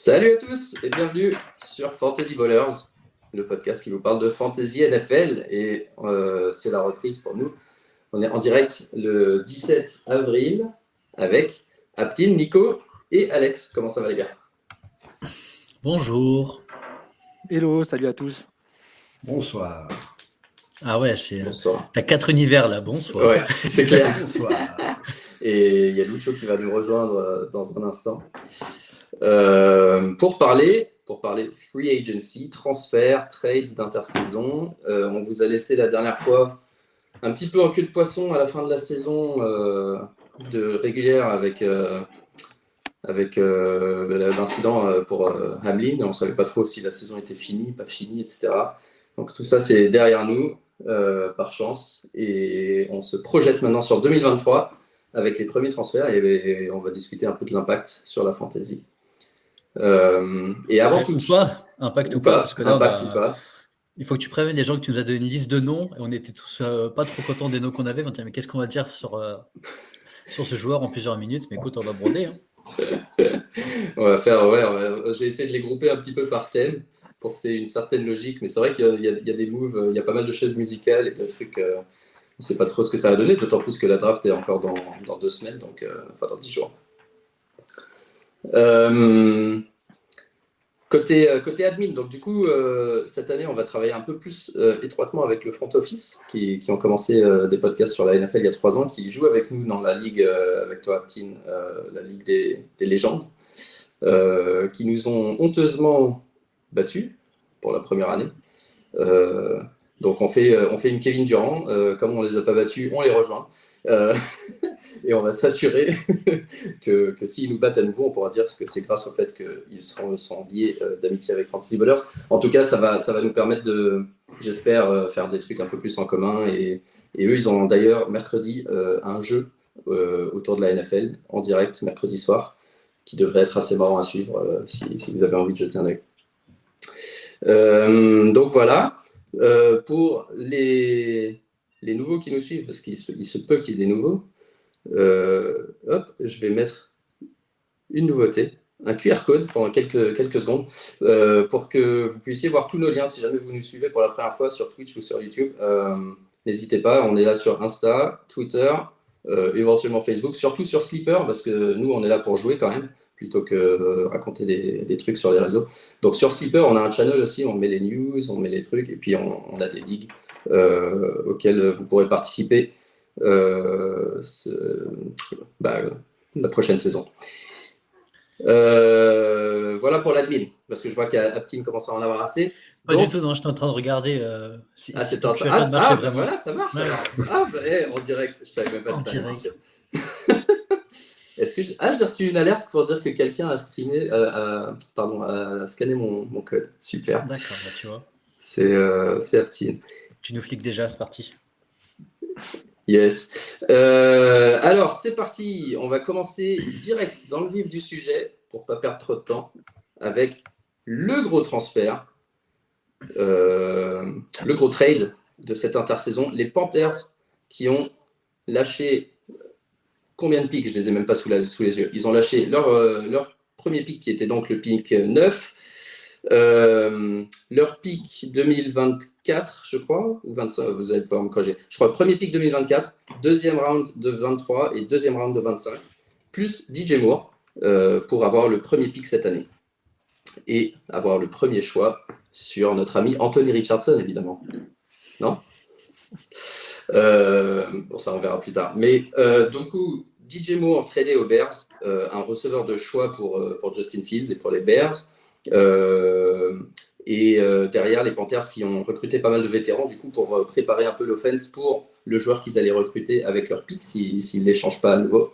Salut à tous et bienvenue sur Fantasy Ballers, le podcast qui vous parle de Fantasy NFL et c'est la reprise pour nous. On est en direct le 17 avril avec Aptine, Nico et Alex. Comment ça va les gars? Bonjour. Hello, salut à tous. Bonsoir. Ah ouais, Bonsoir. t'as 4 univers là, bonsoir. Ouais, c'est clair. Bonsoir. Et il y a Lucho qui va nous rejoindre dans un instant. Pour parler free agency, transfert, trades d'intersaison. On vous a laissé la dernière fois un petit peu en queue de poisson à la fin de la saison de régulière avec l'incident pour Hamlin. On ne savait pas trop si la saison était finie, pas finie, etc. Donc tout ça, c'est derrière nous, par chance. Et on se projette maintenant sur 2023 avec les premiers transferts et on va discuter un peu de l'impact sur la fantasy. Et avant tout, impact ou pas, parce que là, impact ou pas. Il faut que tu préviennes les gens que tu nous as donné une liste de noms et on était tous pas trop contents des noms qu'on avait. On dit, mais qu'est-ce qu'on va dire sur ce joueur en plusieurs minutes? Mais écoute, on va broder. Hein. On va faire, j'ai essayé de les grouper un petit peu par thème pour que c'est une certaine logique, mais c'est vrai qu'il y a des moves, il y a pas mal de chaises musicales et de trucs. On ne sait pas trop ce que ça va donner, d'autant plus que la draft est encore dans 2 semaines, donc dans 10 jours. Côté admin, donc du coup, cette année, on va travailler un peu plus étroitement avec le front office, qui ont commencé des podcasts sur la NFL il y a 3 ans, qui jouent avec nous dans la ligue, avec toi, Aptine, la ligue des légendes, qui nous ont honteusement battus pour la première année. Donc on fait une Kevin Durant, comme on les a pas battus, on les rejoint. Et on va s'assurer que s'ils nous battent à nouveau, on pourra dire que c'est grâce au fait qu'ils sont liés d'amitié avec Fantasy Ballers. En tout cas, ça va nous permettre de, j'espère, faire des trucs un peu plus en commun. Et eux, ils ont d'ailleurs mercredi un jeu autour de la NFL en direct, mercredi soir, qui devrait être assez marrant à suivre si vous avez envie de jeter un œil. Donc voilà. Pour les nouveaux qui nous suivent, parce qu'il se peut qu'il y ait des nouveaux, je vais mettre une nouveauté, un QR code pendant quelques secondes pour que vous puissiez voir tous nos liens si jamais vous nous suivez pour la première fois sur Twitch ou sur YouTube. N'hésitez pas, on est là sur Insta, Twitter, éventuellement Facebook, surtout sur Sleeper parce que nous on est là pour jouer quand même plutôt que raconter des trucs sur les réseaux. Donc sur Sleeper, on a un channel aussi, on met les news, on met les trucs et puis on a des ligues auxquelles vous pourrez participer la prochaine saison. Voilà pour l'admin, parce que je vois qu'Aptine commence à en avoir assez. Pas du tout, non, j'étais en train de regarder si ton QR code marchait vraiment. Voilà, ça marche. Ouais. En direct, je savais même pas En si ça direct. Est-ce que j'ai reçu une alerte pour dire que quelqu'un a streamé, a scanné mon code. Super. D'accord, bah, tu vois. C'est Aptine. Tu nous fliques déjà, c'est parti. Yes. Alors, c'est parti. On va commencer direct dans le vif du sujet pour pas perdre trop de temps avec le gros transfert, le gros trade de cette intersaison. Les Panthers qui ont lâché combien de picks? Je les ai même pas sous les yeux. Ils ont lâché leur premier pick qui était donc le pick 9. Leur pick 2024, je crois, ou 25, vous allez pas me corriger. Je crois premier pick 2024, deuxième round de 23 et deuxième round de 25, plus DJ Moore pour avoir le premier pick cette année et avoir le premier choix sur notre ami Anthony Richardson, évidemment. Non? Bon, ça on verra plus tard. Mais du coup, DJ Moore tradé aux Bears, un receveur de choix pour Justin Fields et pour les Bears. Derrière les Panthers qui ont recruté pas mal de vétérans du coup pour préparer un peu l'offense pour le joueur qu'ils allaient recruter avec leur pick s'ils ne les changent pas à nouveau.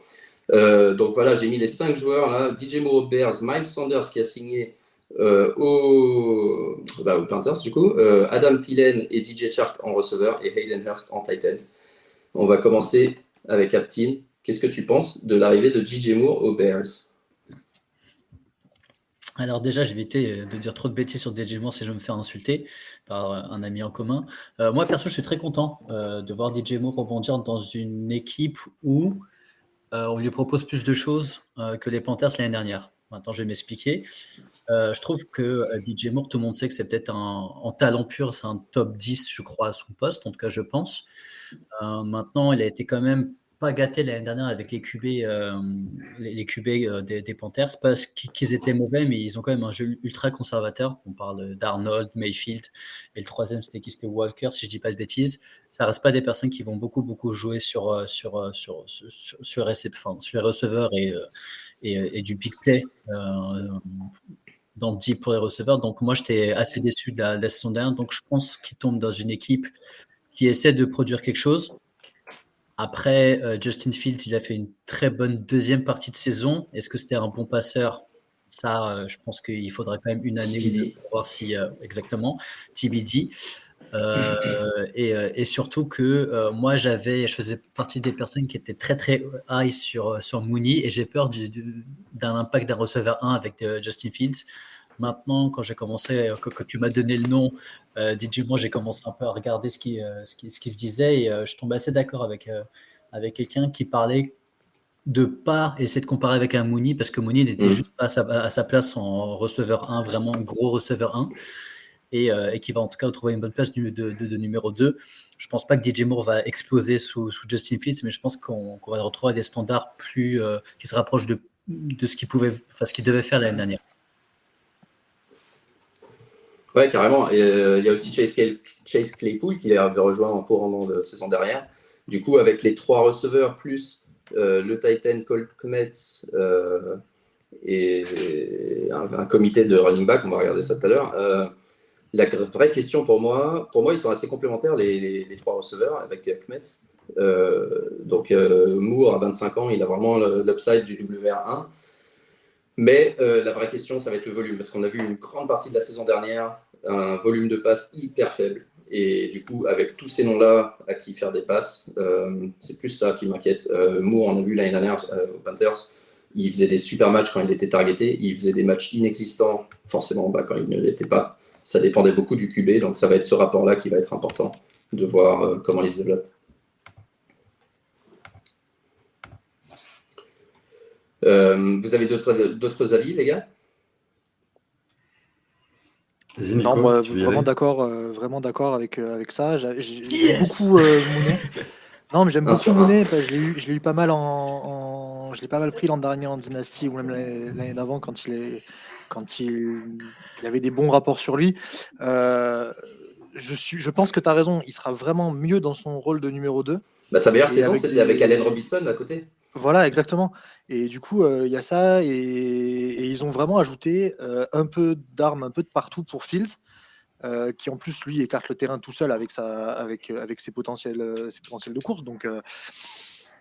Donc voilà, j'ai mis les 5 joueurs là. DJ Moore aux Bears, Miles Sanders qui a signé aux Panthers du coup, Adam Thielen et DJ Chark en receveur et Hayden Hurst en tight end. On va commencer avec Aptine. Qu'est-ce que tu penses de l'arrivée de DJ Moore aux Bears? Alors déjà, je vais éviter de dire trop de bêtises sur DJ Moore si je veux me faire insulter par un ami en commun. Moi, perso, je suis très content de voir DJ Moore rebondir dans une équipe où on lui propose plus de choses que les Panthers l'année dernière. Maintenant, je vais m'expliquer. Je trouve que DJ Moore, tout le monde sait que c'est peut-être en talent pur, c'est un top 10, je crois, à son poste, en tout cas, je pense. Maintenant, il a été quand même pas gâté l'année dernière avec les QB, les QB des Panthers. C'est pas qu'ils étaient mauvais, mais ils ont quand même un jeu ultra conservateur. On parle d'Arnold, Mayfield, et le troisième, c'était qui? C'était Walker, si je dis pas de bêtises. Ça reste pas des personnes qui vont beaucoup jouer sur les receveurs et du big play dans le deep pour les receveurs. Donc moi, j'étais assez déçu de la saison dernière. Donc je pense qu'il tombe dans une équipe qui essaie de produire quelque chose. Après, Justin Fields, il a fait une très bonne deuxième partie de saison. Est-ce que c'était un bon passeur? Ça, je pense qu'il faudra quand même une année ou deux pour voir si exactement TBD. Et surtout que moi, je faisais partie des personnes qui étaient très très high sur Mooney, et j'ai peur d'un impact d'un receveur 1 avec Justin Fields. Maintenant, quand tu m'as donné le nom, DJ Moore, j'ai commencé un peu à regarder ce qui se disait, et je tombais assez d'accord avec quelqu'un qui parlait de pas essayer de comparer avec un Mooney, parce que Mooney n'était juste pas à sa place en receveur 1, vraiment gros receveur 1, et qui va en tout cas trouver une bonne place de numéro 2. Je pense pas que DJ Moore va exploser sous Justin Fields, mais je pense qu'on va retrouver des standards plus qui se rapprochent de ce qu'il devait faire l'année dernière. Ouais, carrément. Et il y a aussi Chase Claypool qui avait rejoint en courant de saison dernière. Du coup, avec les 3 receveurs plus le Titan Cole Kmet et un comité de running back, on va regarder ça tout à l'heure. La vraie question pour moi, ils sont assez complémentaires, les 3 receveurs avec Kmet. Donc Moore, à 25 ans, il a vraiment l'upside du WR1. Mais la vraie question, ça va être le volume, parce qu'on a vu une grande partie de la saison dernière, un volume de passes hyper faible. Et du coup, avec tous ces noms-là à qui faire des passes, c'est plus ça qui m'inquiète. Moore, on a vu l'année dernière aux Panthers, il faisait des super matchs quand il était targeté, il faisait des matchs inexistants, forcément quand il ne l'était pas. Ça dépendait beaucoup du QB, donc ça va être ce rapport-là qui va être important, de voir comment il se développe. Vous avez d'autres avis, les gars? Non, moi, vraiment d'accord avec ça. J'aime beaucoup Mooney. Non, mais j'aime beaucoup Mooney. Je l'ai eu pas mal je l'ai pas mal pris l'an dernier en Dynasty, ou même l'année d'avant quand il avait des bons rapports sur lui. Je pense que tu as raison. Il sera vraiment mieux dans son rôle de numéro 2. Sa meilleure saison, c'était avec Allen Robinson à côté. Voilà, exactement. Et du coup, il y a ça, et ils ont vraiment ajouté un peu d'armes, un peu de partout pour Fields, qui en plus, lui, écarte le terrain tout seul avec ses potentiels de course. Donc,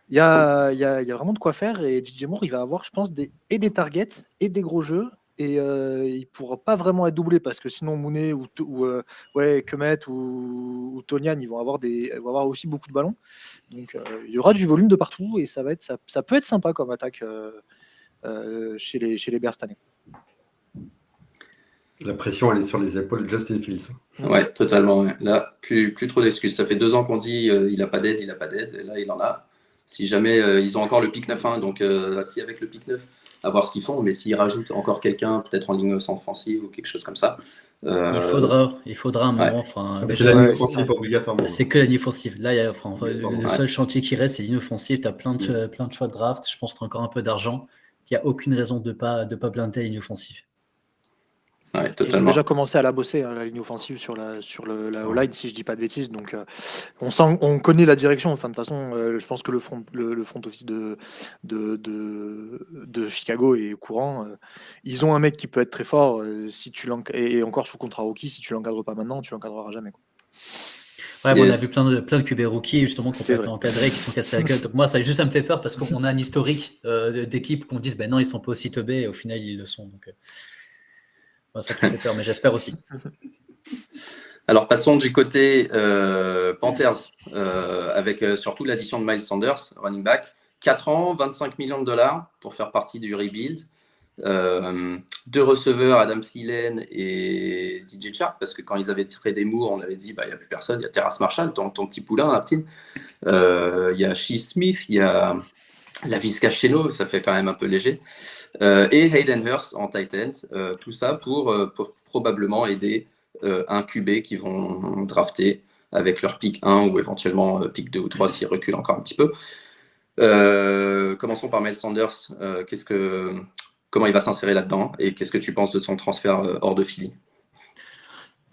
il y a vraiment de quoi faire, et DJ Moore, il va avoir, je pense, des targets et des gros jeux, et il pourra pas vraiment être doublé, parce que sinon Mooney ou Kmet ou Tonian, ils vont avoir aussi beaucoup de ballons. Donc il y aura du volume de partout, et ça peut être sympa comme attaque chez les Bears cette année. La pression, elle est sur les épaules de Justin Fields. Ouais, totalement. Ouais. Là, plus trop d'excuses. Ça fait 2 ans qu'on dit il n'a pas d'aide, et là il en a. Si jamais ils ont encore le pick 9-1, donc si avec le pick 9, à voir ce qu'ils font, mais s'ils rajoutent encore quelqu'un, peut-être en ligne offensive ou quelque chose comme ça. Il faudra un moment. Enfin, c'est la ligne offensive obligatoirement. C'est que la ligne offensive. Là, le seul chantier qui reste, c'est ligne offensive. Tu as plein de choix de draft. Je pense que tu as encore un peu d'argent. Il n'y a aucune raison de pas blinder la ligne offensive. Ouais, ils ont déjà commencé à la bosser, la ligne offensive sur la O-line, si je dis pas de bêtises. Donc on connaît la direction. Enfin, de toute façon, je pense que le front office de Chicago est au courant. Ils ont un mec qui peut être très fort, et encore sous contrat rookie. Si tu l'encadres pas maintenant, tu l'encadreras jamais, quoi. Ouais, on a vu plein de QB rookies justement qui ont été encadrés, qui sont cassés la gueule. Donc moi, ça me fait peur, parce qu'on a un historique d'équipes qu'on dise non, ils sont pas aussi teubés, et au final ils le sont. Donc moi, ça me fait peur, mais j'espère aussi. Alors passons du côté Panthers, avec surtout l'addition de Miles Sanders, running back. 4 ans, 25 millions de dollars pour faire partie du rebuild. 2 receveurs, Adam Thielen et DJ Chark, parce que quand ils avaient tiré des Moore, on avait dit il n'y a plus personne, il y a Terrace Marshall, ton petit poulain, Aptin. Il y a Shea Smith, il y a La Vizca Cheno, ça fait quand même un peu léger. Et Hayden Hurst en tight end. Tout ça pour probablement aider un QB qui vont drafter avec leur pick 1 ou éventuellement pick 2 ou 3 s'ils reculent encore un petit peu. Commençons par Miles Sanders. Comment il va s'insérer là-dedans et qu'est-ce que tu penses de son transfert hors de Philly?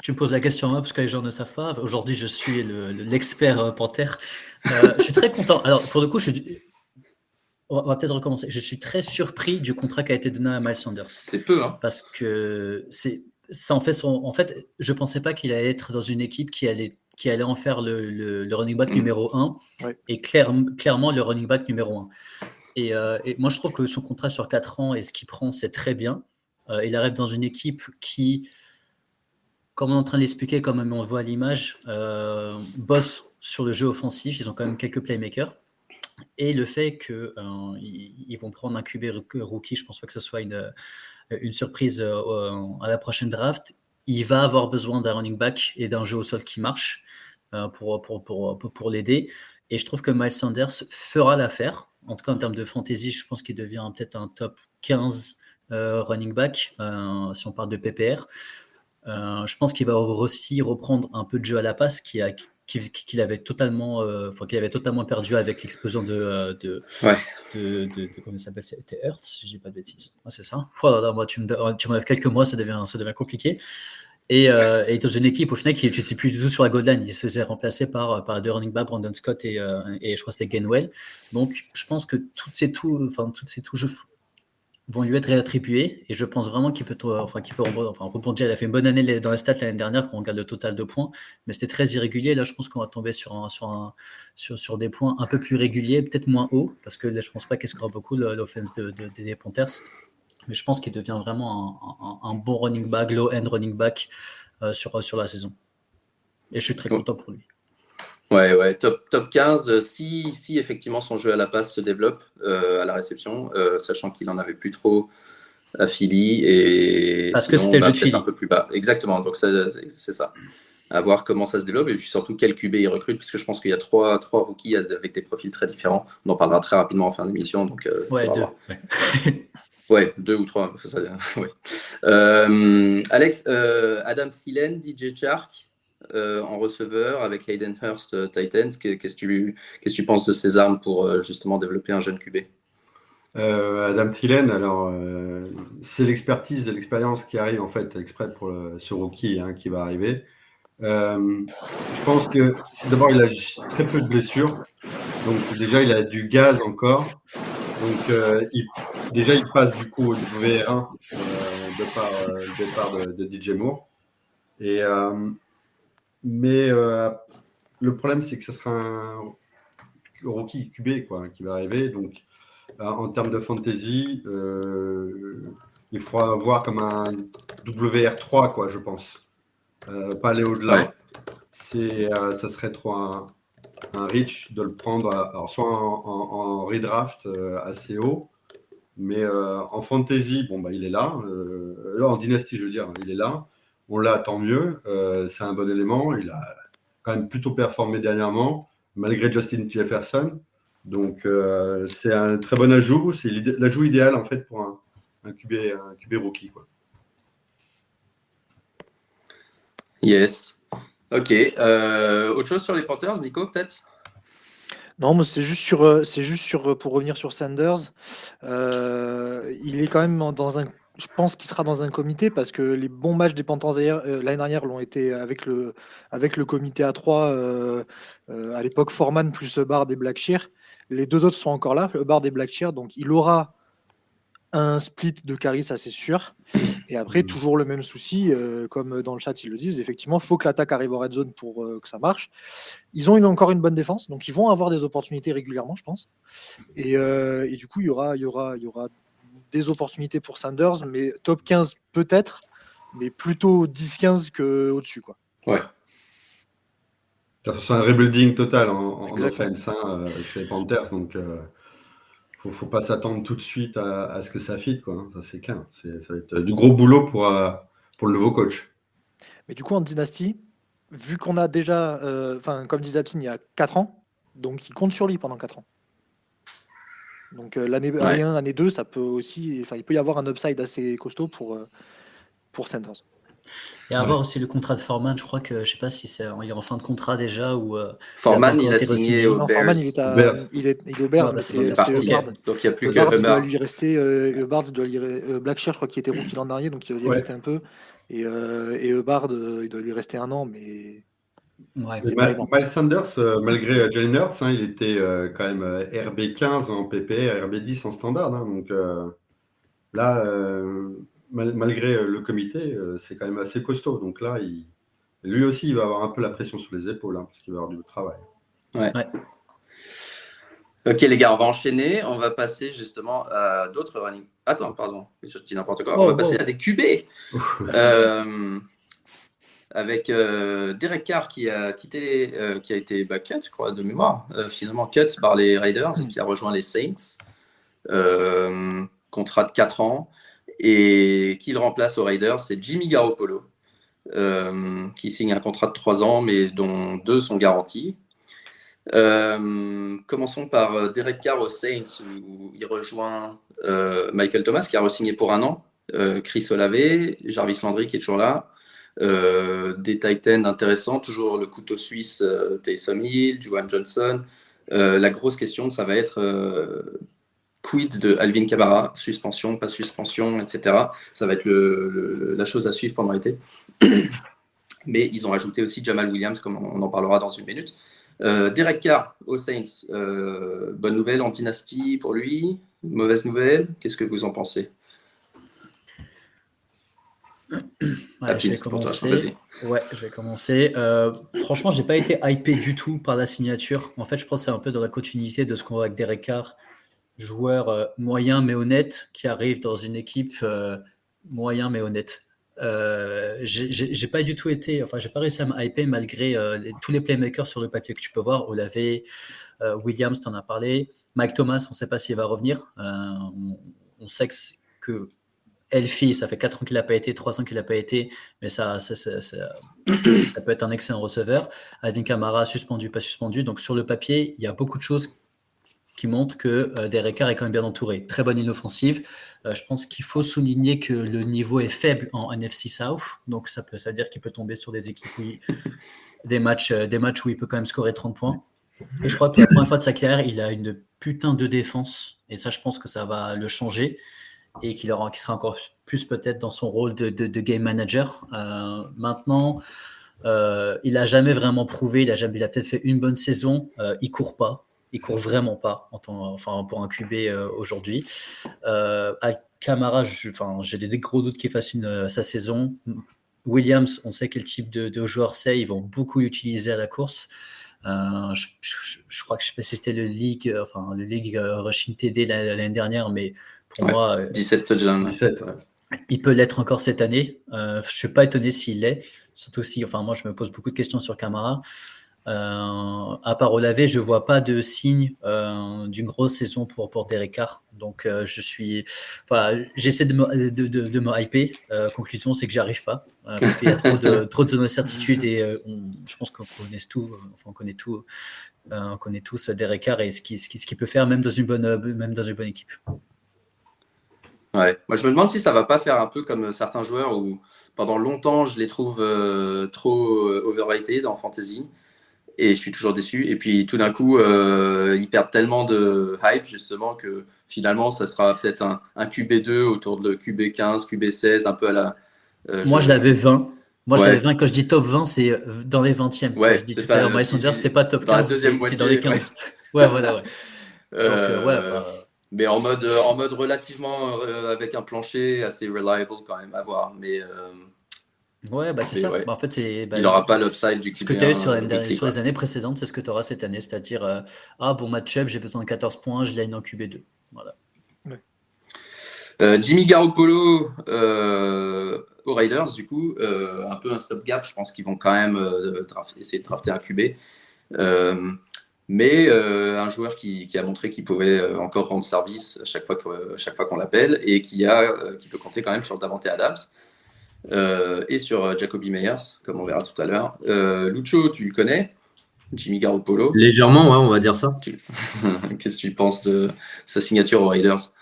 Tu me poses la question parce que les gens ne savent pas. Aujourd'hui, je suis l'expert Panthère. Je suis très content. Alors, pour le coup, on va peut-être recommencer. Je suis très surpris du contrat qui a été donné à Miles Sanders. C'est peu, hein. Parce que ça en fait, je pensais pas qu'il allait être dans une équipe qui allait en faire le running back numéro 1 et clairement le running back numéro 1. Et moi, je trouve que son contrat sur 4 ans et ce qu'il prend, c'est très bien. Il arrive dans une équipe qui, comme on est en train de l'expliquer, comme on le voit à l'image, bosse sur le jeu offensif. Ils ont quand même quelques playmakers. Et le fait qu'ils vont prendre un QB rookie, je ne pense pas que ce soit une surprise à la prochaine draft. Il va avoir besoin d'un running back et d'un jeu au sol qui marche pour l'aider. Et je trouve que Miles Sanders fera l'affaire. En tout cas, en termes de fantasy, je pense qu'il devient peut-être un top 15 running back, si on parle de PPR. Je pense qu'il va aussi reprendre un peu de jeu à la passe qu'il avait totalement perdu avec l'explosion de comment ça s'appelle, c'était Hurts, si je dis pas de bêtises. C'est ça. Moi, tu m'enlèves quelques mois, ça devient compliqué. Et dans une équipe au final qui n'était plus du tout sur la goal line, il se faisait remplacer par deux running backs, Brandon Scott et je crois que c'était Gainwell. Donc je pense que toutes ces touches vont lui être réattribués et je pense vraiment qu'il peut rebondir. Il a fait une bonne année dans les stats l'année dernière quand on regarde le total de points, mais c'était très irrégulier. Là, je pense qu'on va tomber sur des points un peu plus réguliers, peut-être moins hauts, parce que là, je pense pas qu'il score beaucoup l'offense des Panthers, mais je pense qu'il devient vraiment un bon running back, low-end running back sur la saison. Et je suis très content pour lui. Ouais, top 15, si effectivement son jeu à la passe se développe à la réception, sachant qu'il en avait plus trop à Philly, et parce que c'était le jeu de Philly un peu plus bas. Exactement, donc c'est ça. À voir comment ça se développe et puis surtout quel QB il recrute, parce que je pense qu'il y a trois rookies avec des profils très différents. On en parlera très rapidement en fin d'émission. Donc, deux. Ouais, 2 ou 3. Ouais. Alex, Adam Thielen, DJ Chark. En receveur avec Hayden Hurst Titans, qu'est-ce que tu penses de ces armes pour justement développer un jeune QB? Adam Thielen, alors c'est l'expertise et l'expérience qui arrive en fait exprès pour ce rookie qui va arriver. Je pense que d'abord il a très peu de blessures, donc déjà il a du gaz encore, donc il passe du coup au WR1 de par le départ de DJ Moore. Et mais le problème, c'est que ce sera un rookie QB qui va arriver. Donc, en termes de fantasy, il faudra voir comme un WR3, je pense. Pas aller au-delà. Ouais. Ça serait trop un reach de le prendre, alors soit en redraft assez haut, mais en fantasy, il est là. En dynasty, je veux dire, il est là. On l'a, tant mieux. C'est un bon élément. Il a quand même plutôt performé dernièrement, malgré Justin Jefferson. Donc, c'est un très bon ajout. C'est l'ajout idéal, en fait, pour un QB rookie, quoi. Yes. Ok. Autre chose sur les Panthers, Nico, peut-être? Non, mais c'est juste sur pour revenir sur Sanders. Il est quand même je pense qu'il sera dans un comité parce que les bons matchs des Panthers l'année dernière l'ont été avec le comité A3 à l'époque Foreman plus Bard et Blackshear. Les deux autres sont encore là, Bard et Blackshear, donc il aura un split de Caris, ça c'est sûr. Et après, toujours le même souci, comme dans le chat ils le disent, effectivement, il faut que l'attaque arrive en red zone pour que ça marche. Ils ont encore une bonne défense, donc ils vont avoir des opportunités régulièrement, je pense. Et du coup, il y aura des opportunités pour Sanders, mais top 15 peut-être, mais plutôt 10-15 qu'au-dessus, quoi. Ouais. C'est un rebuilding total en offense chez les Panthers, donc faut pas s'attendre tout de suite à ce que ça fit, quoi. Ça c'est clair. Ça va être du gros boulot pour le nouveau coach. Mais du coup, en dynastie, vu qu'on a déjà, comme disait Aptine, il y a 4 ans, donc il compte sur lui pendant 4 ans. Donc l'année 1, année 2, ça peut aussi, enfin, il peut y avoir un upside assez costaud pour Sanders. Et à voir aussi le contrat de Foreman, je crois que, je sais pas si il est en fin de contrat déjà ou Foreman, pas il encore a été signé re-signé. aux Non, Bears. Foreman, Bears. il est aux Bears, Ouais, mais c'est Il est c'est parti. Hubbard. Donc il n'y a plus que Hubbard doit Hubbard. lui rester. Hubbard doit Blackshear, je crois qu'il était rookie l'an dernier, donc il doit y Ouais. rester un peu. Et Hubbard, il doit lui rester 1 an, mais Ouais. c'est pas énorme. Miles Sanders, malgré Jalen Hurts, il était quand même RB15 en PPR, RB10 en standard. Donc là, malgré le comité, c'est quand même assez costaud. Donc là, lui aussi, il va avoir un peu la pression sur les épaules, parce qu'il va avoir du travail. Ouais. Ouais. Ok les gars, on va enchaîner. On va passer justement à d'autres running. Attends, pardon, je dis n'importe quoi. On va passer à des QB. Avec Derek Carr qui a quitté, qui a été cut, je crois, de mémoire, finalement cut par les Raiders et qui a rejoint les Saints. Contrat de 4 ans. Et qui le remplace aux Raiders, c'est Jimmy Garoppolo, qui signe un contrat de 3 ans, mais dont 2 sont garantis. Commençons par Derek Carr aux Saints, où il rejoint Michael Thomas, qui a re-signé pour 1 an, Chris Olave, Jarvis Landry, qui est toujours là. Des Titans intéressants, toujours le couteau suisse Taysom Hill, Juwan Johnson. La grosse question, ça va être quid de Alvin Kamara, suspension, pas suspension, etc. Ça va être la chose à suivre pendant l'été. Mais ils ont ajouté aussi Jamal Williams, comme on en parlera dans une minute. Derek Carr aux Saints, bonne nouvelle en dynastie pour lui, mauvaise nouvelle, qu'est-ce que vous en pensez? Ouais, je vais commencer. Je vais commencer. Franchement, j'ai pas été hypé du tout par la signature. En fait, je pense que c'est un peu dans la continuité de ce qu'on voit avec Derek Carr, joueur moyen mais honnête, qui arrive dans une équipe moyen mais honnête. J'ai pas du tout été, enfin, j'ai pas réussi à me hyper malgré tous les playmakers sur le papier que tu peux voir. Olave, Williams, t'en as parlé. Mike Thomas, on sait pas s'il va revenir. On sait que Elfie, ça fait 4 ans qu'il n'a pas été, 3 ans qu'il n'a pas été, mais ça peut être un excellent receveur. Alvin Kamara, suspendu, pas suspendu. Donc sur le papier, il y a beaucoup de choses qui montrent que Derek Carr est quand même bien entouré. Très bonne ligne offensive. Je pense qu'il faut souligner que le niveau est faible en NFC South. Donc ça veut dire qu'il peut tomber sur des équipes des matchs où il peut quand même scorer 30 points. Et je crois que pour la première fois de sa carrière, il a une putain de défense. Et ça, je pense que ça va le changer. Et qu'il sera encore plus peut-être dans son rôle de game manager. Maintenant, il n'a jamais vraiment prouvé, il a peut-être fait une bonne saison, il court pas, il court vraiment pas, pour un QB aujourd'hui. Kamara, j'ai des gros doutes qu'il fasse sa saison. Williams, on sait quel type de joueur c'est, ils vont beaucoup l'utiliser à la course. Je crois que je sais pas si c'était le League Rushing TD l'année dernière, mais pour moi, 17 touchdowns. 17, il peut l'être encore cette année. Je suis pas étonné s'il l'est. Surtout si, moi, je me pose beaucoup de questions sur Kamara. À part Olave, je vois pas de signe d'une grosse saison pour Derek Carr. Donc, j'essaie de me hyper. Conclusion, c'est que j'y arrive pas parce qu'il y a trop de incertitudes et je pense qu'on connaît tout. On connaît tous Derek Carr et ce qu'il peut faire même dans une bonne équipe. Ouais. Moi, je me demande si ça va pas faire un peu comme certains joueurs où pendant longtemps, je les trouve trop overrated en fantasy et je suis toujours déçu. Et puis tout d'un coup, ils perdent tellement de hype justement que finalement, ça sera peut-être un QB2 autour de QB15, QB16, un peu à la. Moi, je l'avais 20. Je l'avais 20. Quand je dis top 20, c'est dans les 20e. Ouais, quand je dis tout à l'heure, Miles Sanders, c'est pas top 15, dans la deuxième moitié, c'est dans les 15. Ouais, voilà, ouais. Donc, mais en mode relativement avec un plancher assez reliable quand même à voir. Mais ouais, c'est ça. Ouais. En fait, il n'aura pas l'upside du QB1. Ce que tu as eu sur les années précédentes, c'est ce que tu auras cette année. C'est-à-dire, bon match-up, j'ai besoin de 14 points, je l'ai en QB2. Voilà. Ouais. Jimmy Garoppolo aux Raiders, du coup, un peu un stopgap. Je pense qu'ils vont quand même essayer de drafter un QB. Mais un joueur qui a montré qu'il pouvait encore rendre service à chaque fois qu'on l'appelle et qui peut compter quand même sur Davante Adams et sur Jacoby Meyers, comme on verra tout à l'heure. Lucho, tu le connais? Jimmy Garoppolo. Légèrement, ouais, on va dire ça. Qu'est-ce que tu penses de sa signature aux Raiders?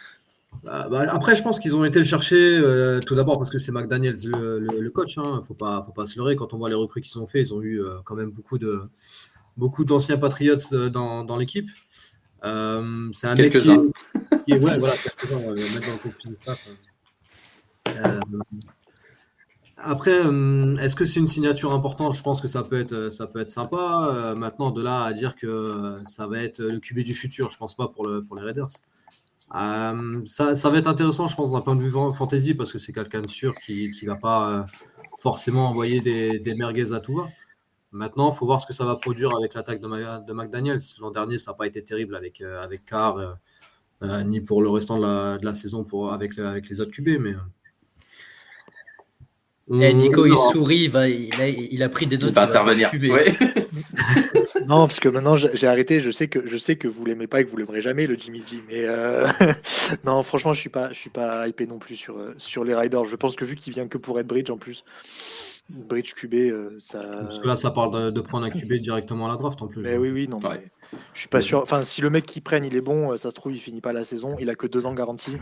Après, je pense qu'ils ont été le chercher tout d'abord parce que c'est McDaniels le coach. Hein. Faut pas se leurrer. Quand on voit les recrues qu'ils ont fait, ils ont eu quand même beaucoup d'anciens Patriots dans l'équipe. C'est un mec Quelques-uns. ouais, voilà, quelques-uns, mettre dans le coaching staff. Après, est-ce que c'est une signature importante? Je pense que ça peut être sympa. Maintenant, de là à dire que ça va être le QB du futur, je pense pas pour les Raiders. Ça va être intéressant, je pense, d'un point de vue fantasy, parce que c'est quelqu'un de sûr qui va pas forcément envoyer des merguez à tout va. Maintenant, il faut voir ce que ça va produire avec l'attaque de McDaniels. L'an dernier, ça n'a pas été terrible avec Carr, ni pour le restant de la saison avec les autres QB, mais... Nico, il sourit, il a pris des notes. Il va intervenir. Ouais. Non, parce que maintenant j'ai arrêté. Je sais que vous l'aimez pas et que vous l'aimerez jamais, le Jimmy G. Mais non, franchement, je suis pas hypé non plus sur les Riders. Je pense que vu qu'il vient que pour être bridge en plus, bridge QB, ça. Parce que là, ça parle de prendre un QB directement à la draft en plus. Mais oui, non. Ouais. Mais je suis pas sûr. Enfin, si le mec qui prenne, il est bon, ça se trouve, il finit pas la saison. Il a que 2 ans garantie.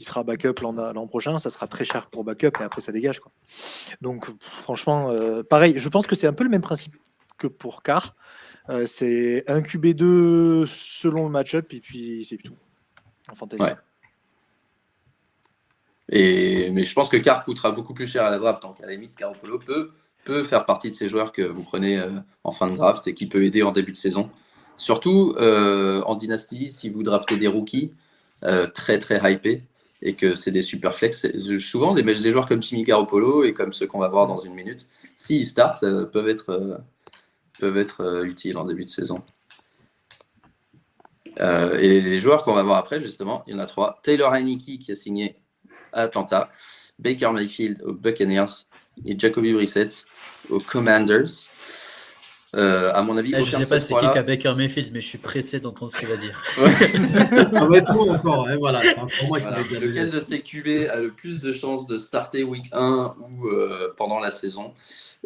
Il sera backup l'an prochain, ça sera très cher pour backup, et après ça dégage, quoi. Donc franchement, pareil, je pense que c'est un peu le même principe que pour Carr. C'est un QB2 selon le match-up, et puis c'est tout en fantasy. Ouais. Mais je pense que Carr coûtera beaucoup plus cher à la draft, donc à la limite, Garoppolo peut faire partie de ces joueurs que vous prenez en fin de draft et qui peut aider en début de saison. Surtout en dynasty, si vous draftez des rookies très très hypés, et que c'est des super flex. Souvent, des joueurs comme Jimmy Garoppolo et comme ceux qu'on va voir dans une minute, s'ils startent, ça peuvent être utiles en début de saison. Et les joueurs qu'on va voir après, justement, il y en a 3. Taylor Heinicke qui a signé à Atlanta, Baker Mayfield aux Buccaneers et Jacoby Brissett aux Commanders. À mon avis, je ne sais pas c'est qui a Baker Mayfield, mais je suis pressé d'entendre ce qu'il va dire. Ça va être long encore. Hein, voilà, c'est encore moi qui voilà. Lequel de ces QB a le plus de chances de starter week 1 ou pendant la saison?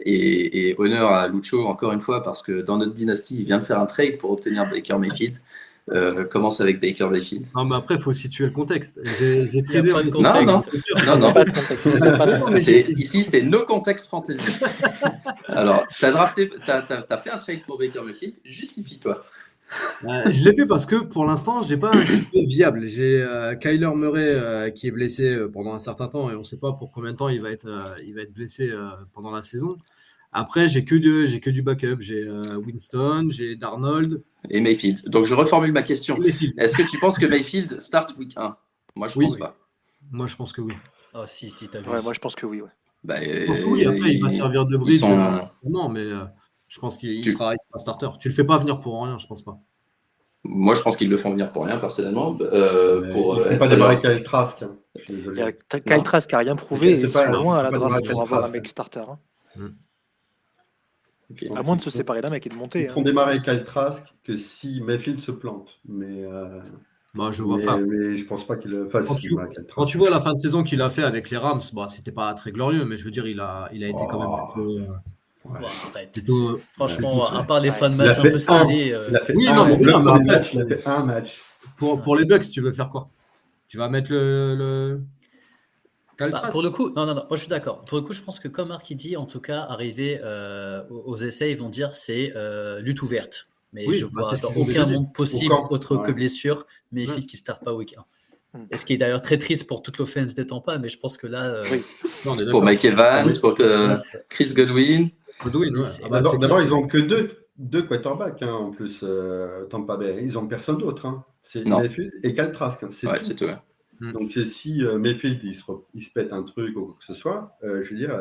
Et honneur à Lucho encore une fois, parce que dans notre dynastie, il vient de faire un trade pour obtenir Baker Mayfield. Commence avec Baker Mayfield. Non, mais après, il faut situer le contexte. J'ai pris pas de contexte. Non. Ici, c'est no contexte fantasy. Alors, t'as fait un trade pour Baker Mayfield, justifie-toi. Je l'ai fait parce que pour l'instant, j'ai pas un QB viable. J'ai Kyler Murray qui est blessé pendant un certain temps et on ne sait pas pour combien de temps il va être blessé pendant la saison. Après, j'ai que du backup. J'ai Winston, j'ai Darnold. Et Mayfield. Donc, je reformule ma question. Mayfield. Est-ce que tu penses que Mayfield start week 1? Moi, je pense pas. Moi, je pense que oui. Oh, si, t'as vu. Ouais, moi, je pense que oui. Ouais. Bah, je pense que oui. Après, il va servir de bridge. Non, mais je pense qu'il sera starter. Tu le fais pas venir pour rien, je pense pas. Moi, je pense qu'ils le font venir pour rien, personnellement. Ils ne font pas démarrer Kyle Trask. Il y a Kyle Trask qui n'a rien prouvé et ils sont loin à la draft pour avoir un mec starter. Okay. À moins de se séparer d'un mec et de monter. Ils font démarrer Kyle Trask que si Mayfield se plante. Mais je vois pas. Mais je pense pas qu'il le fasse. Quand tu vois la fin de saison qu'il a fait avec les Rams, c'était pas très glorieux, mais je veux dire, il a été quand même plutôt. Franchement, à part les fins de match un peu stylés. Oui, non, mais il a fait un match. Pour les Bucks, tu veux faire quoi? Tu vas mettre le... pour le coup, non, moi je suis d'accord. Pour le coup, je pense que comme Marc il dit, en tout cas, arriver aux essais, ils vont dire c'est lutte ouverte. Mais je vois dans aucun monde possible autre que blessure, mais Mayfield qui ne start pas week 1. Et ce qui est d'ailleurs très triste pour toute l'offense des Tampa, mais je pense que là. Pour Mike Evans, pour Chris Godwin. D'abord, ils n'ont que deux quarterbacks en plus, Tampa Bay. Ils n'ont personne d'autre. C'est Mayfield et Kyle Trask. C'est tout. Donc, si Mayfield il se pète un truc ou quoi que ce soit, je veux dire.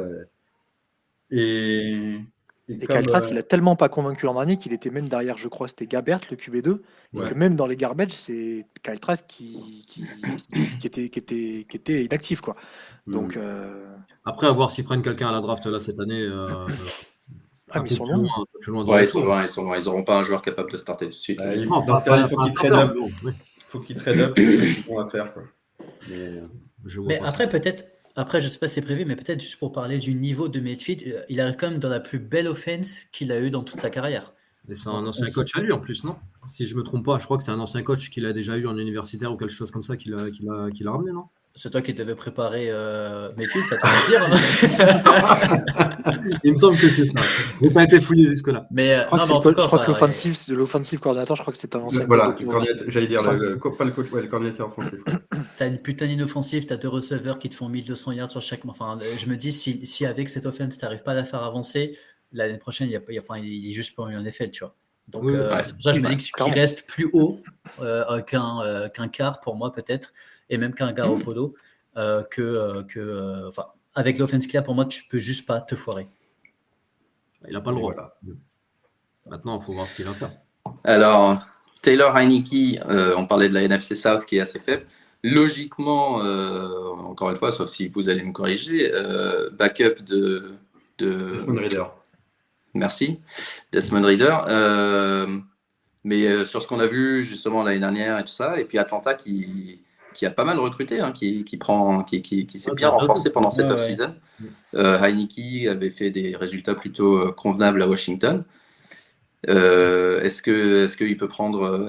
Et Kyle Trask, il a tellement pas convaincu l'an dernier qu'il était même derrière, je crois, c'était Gabbert, le QB2, et que même dans les garbage, c'est Kyle Trask qui était inactif, quoi. Donc, après, à voir s'ils prennent quelqu'un à la draft là cette année. Mais ils sont loin. Ils sont loin. Ils n'auront pas un joueur capable de starter tout de suite. Il faut qu'ils trade up. Il faut qu'ils trade up. C'est ce qu'on va faire, quoi. Mais après, peut-être. Après, je ne sais pas si c'est prévu, mais peut-être juste pour parler du niveau de Mayfield, il arrive quand même dans la plus belle offense qu'il a eue dans toute sa carrière. Et c'est un ancien coach à lui en plus, non? Si je me trompe pas, je crois que c'est un ancien coach qu'il a déjà eu en universitaire ou quelque chose comme ça qu'il a ramené, non? C'est toi qui devais préparer mes fils, ça te le dire. Hein. Il me semble que c'est ça. Je n'ai pas été fouillé jusque-là. Mais Je crois non, que, mais en tout cas, je crois que enfin, l'offensive coordinateur, je crois que c'est un ancien Voilà, coach de- j'allais dire, Ça, pas le coach, le coordinateur offensif. t'as une putain d'inoffensive, t'as 2 receveurs qui te font 1200 yards sur chaque. Enfin, je me dis, si avec cette offense, t'arrives pas à la faire avancer, l'année prochaine, il est juste pour un NFL, tu vois. Donc, Oui, ouais. c'est pour ça que je me dis qu'il clairement. reste plus haut qu'un quart pour moi, peut-être, et même qu'un Garoppolo, enfin, avec l'offense qu'il a, pour moi, tu peux juste pas te foirer. il n'a pas le droit. Voilà. Maintenant, il faut voir ce qu'il va faire. Alors, Taylor Heineke, on parlait de la NFC South qui est assez faible. Logiquement, encore une fois, sauf si vous allez me corriger, backup de Desmond Ridder. Merci, Desmond Ridder. Mais sur ce qu'on a vu justement l'année dernière et tout ça, et puis Atlanta qui a pas mal recruté, hein, qui s'est bien renforcé pendant cette off-season. Heineke avait fait des résultats plutôt convenables à Washington. Est-ce qu'il peut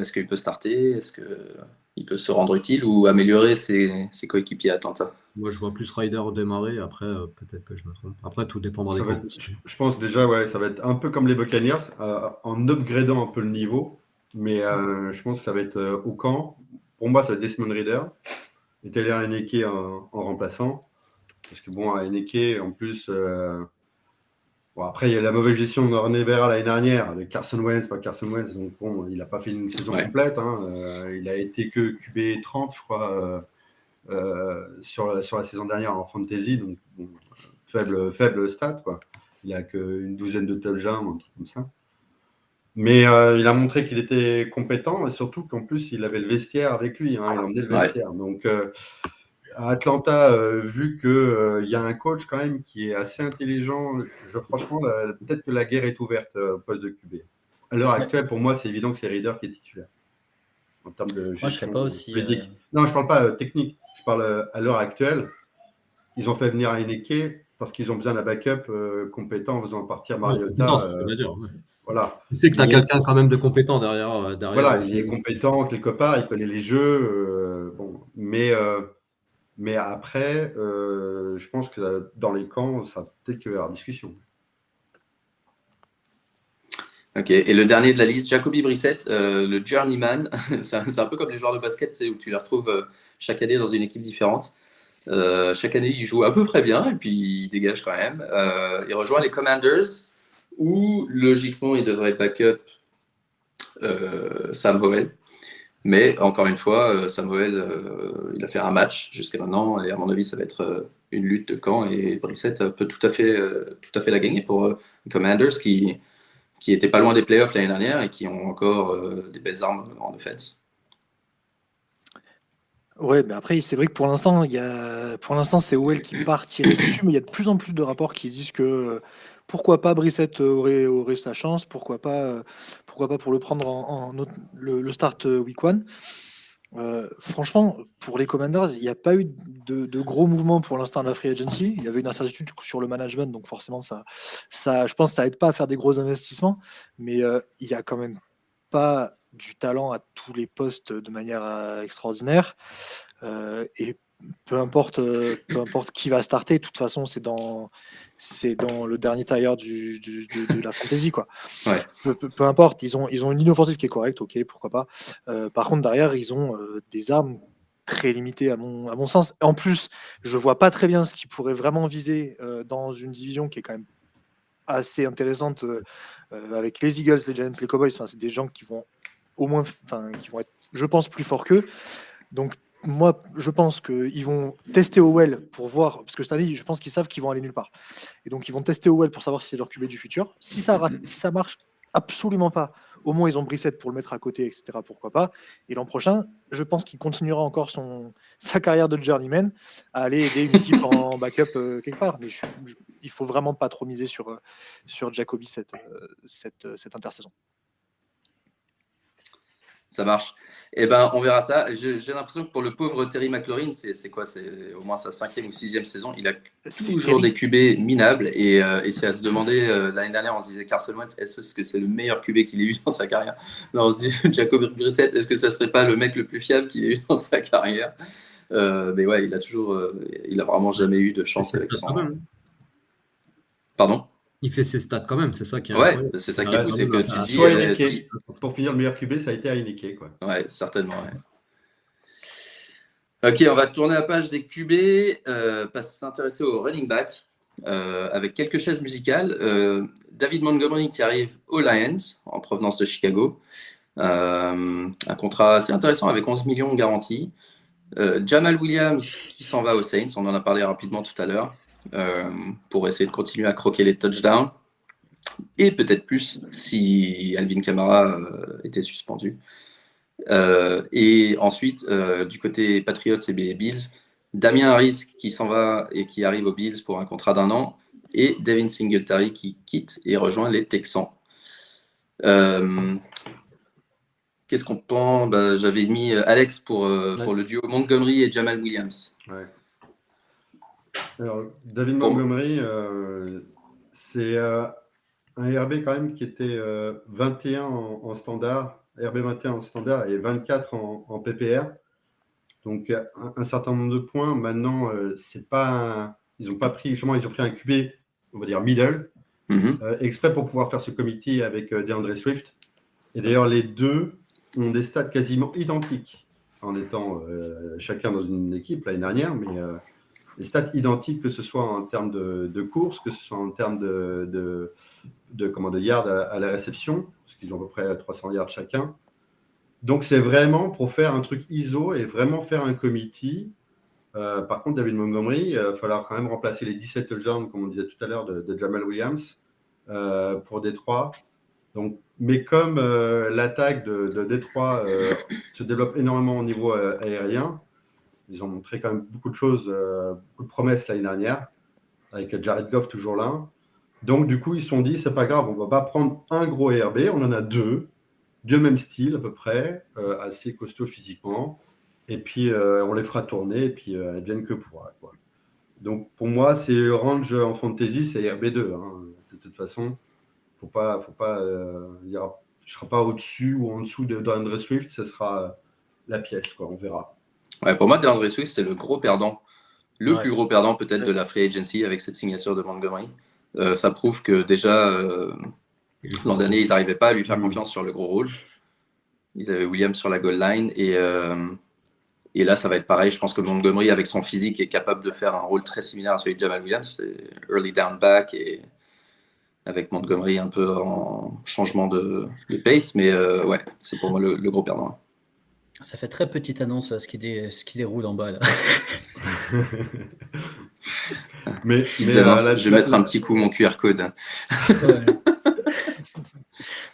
est-ce qu'il peut starter, est-ce qu'il peut se rendre utile ou améliorer ses coéquipiers à Atlanta? Moi, je vois plus Ryder démarrer. Après, peut-être que je me trompe. Après, tout dépendra des compétitions. Je pense déjà, ça va être un peu comme les Buccaneers, en upgradant un peu le niveau. Mais je pense que ça va être au camp. Pour moi, ça va être Desmond Ridder et Taylor Heineke en remplaçant. Parce que bon, Heineke, en plus, après, il y a la mauvaise gestion de René Vera l'année dernière avec Carson Wentz, donc bon, il n'a pas fait une saison complète. Hein. Il a été que QB 30, je crois, sur la saison dernière en fantasy, donc bon, faible stat, quoi. Il a qu'une douzaine de touchdowns, un truc comme ça. Mais il a montré qu'il était compétent et surtout qu'en plus, il avait le vestiaire avec lui. Hein, il emmenait le vestiaire. Donc, à Atlanta, vu qu'il y a un coach quand même qui est assez intelligent, franchement, peut-être que la guerre est ouverte au poste de QB. À l'heure actuelle, pour moi, c'est évident que c'est Ridder qui est titulaire. En termes de gestion, moi, je serais pas aussi. Non, je ne parle pas technique. Je parle à l'heure actuelle. Ils ont fait venir Heineke parce qu'ils ont besoin d'un backup compétent en faisant partir Mariota. C'est ce que je veux dire. Voilà. Tu sais que tu as quelqu'un quand même de compétent derrière. Voilà, il est compétent quelque part, il connaît les jeux. Bon, mais après, je pense que dans les camps, ça peut-être qu'il va y avoir discussion. Ok, et le dernier de la liste, Jacoby Brissett, le journeyman. C'est un peu comme les joueurs de basket, où tu les retrouves chaque année dans une équipe différente. Chaque année, il joue à peu près bien et puis il dégage quand même. Il rejoint les Commanders où logiquement il devrait backup Sam Howell. Mais encore une fois, Sam Howell, il a fait un match jusqu'à maintenant et à mon avis, ça va être une lutte de camp et Brissett peut tout à fait la gagner pour les Commanders qui étaient pas loin des playoffs l'année dernière et qui ont encore des belles armes en offense. Ouais, mais après, c'est vrai que pour l'instant, c'est Howell qui part tirer dessus, mais il y a de plus en plus de rapports qui disent que pourquoi pas Brissett aurait sa chance, pourquoi pas pour le prendre le start week 1. Franchement, pour les Commanders, il n'y a pas eu de gros mouvements pour l'instant de la free agency. Il y avait une incertitude sur le management, donc forcément, ça, je pense que ça aide pas à faire des gros investissements, mais il y a quand même pas du talent à tous les postes de manière extraordinaire. Et peu importe qui va starter, de toute façon, c'est dans le dernier tailleur de la fantasy, quoi. Ouais. Peu importe, ils ont une ligne offensive qui est correcte, ok, pourquoi pas. Par contre, derrière, ils ont des armes très limitées à mon sens. En plus, je vois pas très bien ce qu'ils pourraient vraiment viser dans une division qui est quand même assez intéressante avec les Eagles, les Giants, les Cowboys. Enfin, c'est des gens qui vont au moins, qui vont être, je pense, plus forts qu'eux. Donc, moi, je pense qu'ils vont tester Howell pour voir, parce que cette année, je pense qu'ils savent qu'ils vont aller nulle part. Et donc, ils vont tester Howell pour savoir si c'est leur QB du futur. Si ça marche absolument pas, au moins, ils ont Brissett pour le mettre à côté, etc. Pourquoi pas. Et l'an prochain, je pense qu'il continuera encore sa carrière de journeyman à aller aider une équipe en backup quelque part. Mais il faut vraiment pas trop miser sur Jacoby cette intersaison. Ça marche. Eh ben, on verra ça. J'ai l'impression que pour le pauvre Terry McLaurin, c'est quoi? C'est au moins sa 5e ou 6e saison. Il a toujours des QB minables et c'est à se demander. L'année dernière, on se disait Carson Wentz, est-ce que c'est le meilleur QB qu'il ait eu dans sa carrière? Là, on se dit Jacob Brissett, est-ce que ça serait pas le mec le plus fiable qu'il ait eu dans sa carrière? Mais ouais, il a vraiment jamais eu de chance avec son. Pardon? Il fait ses stats quand même, c'est ça qui est Ouais, incroyable. c'est ça qui est fou, c'est que tu dis. Soit Heineke. Pour finir, le meilleur QB, ça a été Heineke, quoi. Ouais, certainement. Ouais. Ok, on va tourner la page des QB, s'intéresser au running back avec quelques chaises musicales. David Montgomery qui arrive aux Lions en provenance de Chicago. Un contrat assez intéressant avec 11 millions garantis. Jamal Williams qui s'en va aux Saints, on en a parlé rapidement tout à l'heure, pour essayer de continuer à croquer les touchdowns. Et peut-être plus si Alvin Kamara était suspendu. Et ensuite, du côté Patriots et Bills, Damien Harris qui s'en va et qui arrive aux Bills pour un contrat d'1 an, et Devin Singletary qui quitte et rejoint les Texans. Qu'est-ce qu'on pense? J'avais mis Alex pour le duo Montgomery et Jamal Williams. Ouais. Alors, David Montgomery, c'est un RB quand même qui était 21 en standard, RB 21 en standard et 24 en PPR. Donc, un certain nombre de points. Maintenant, c'est pas ils n'ont pas pris, justement, ils ont pris un QB, on va dire middle, exprès pour pouvoir faire ce committee avec DeAndre Swift. Et d'ailleurs, les deux ont des stats quasiment identiques en étant chacun dans une équipe l'année dernière, mais les stats identiques, que ce soit en termes de course, que ce soit en termes de yards à la réception, parce qu'ils ont à peu près 300 yards chacun. Donc, c'est vraiment pour faire un truc ISO et vraiment faire un committee. Par contre, David Montgomery, il va falloir quand même remplacer les 17 touchdowns, comme on disait tout à l'heure, de Jamal Williams pour Détroit. Donc, mais comme l'attaque de Détroit se développe énormément au niveau aérien, ils ont montré quand même beaucoup de choses, beaucoup de promesses l'année dernière, avec Jared Goff toujours là. Donc, du coup, ils se sont dit, c'est pas grave, on va pas prendre un gros RB, on en a deux même style à peu près, assez costauds physiquement, et puis on les fera tourner, et puis advienne que pourra, quoi. Donc, pour moi, c'est range en fantasy, c'est RB2. Hein. De toute façon, faut pas je ne serai pas au-dessus ou en dessous de DeAndre Swift, ce sera la pièce, quoi, on verra. Ouais, pour moi, DeAndre Swift, c'est le gros perdant. Le plus gros perdant peut-être de la free agency avec cette signature de Montgomery. Ça prouve que déjà, l'an dernier, ils n'arrivaient pas à lui faire confiance sur le gros rôle. Ils avaient Williams sur la goal line et là, ça va être pareil. Je pense que Montgomery, avec son physique, est capable de faire un rôle très similaire à celui de Jamal Williams. C'est early down back et avec Montgomery un peu en changement de pace. Mais ouais, c'est pour moi le gros perdant. Ça fait très petite annonce ce qui déroule en bas là. mais je vais mettre un petit coup mon QR code. Ouais.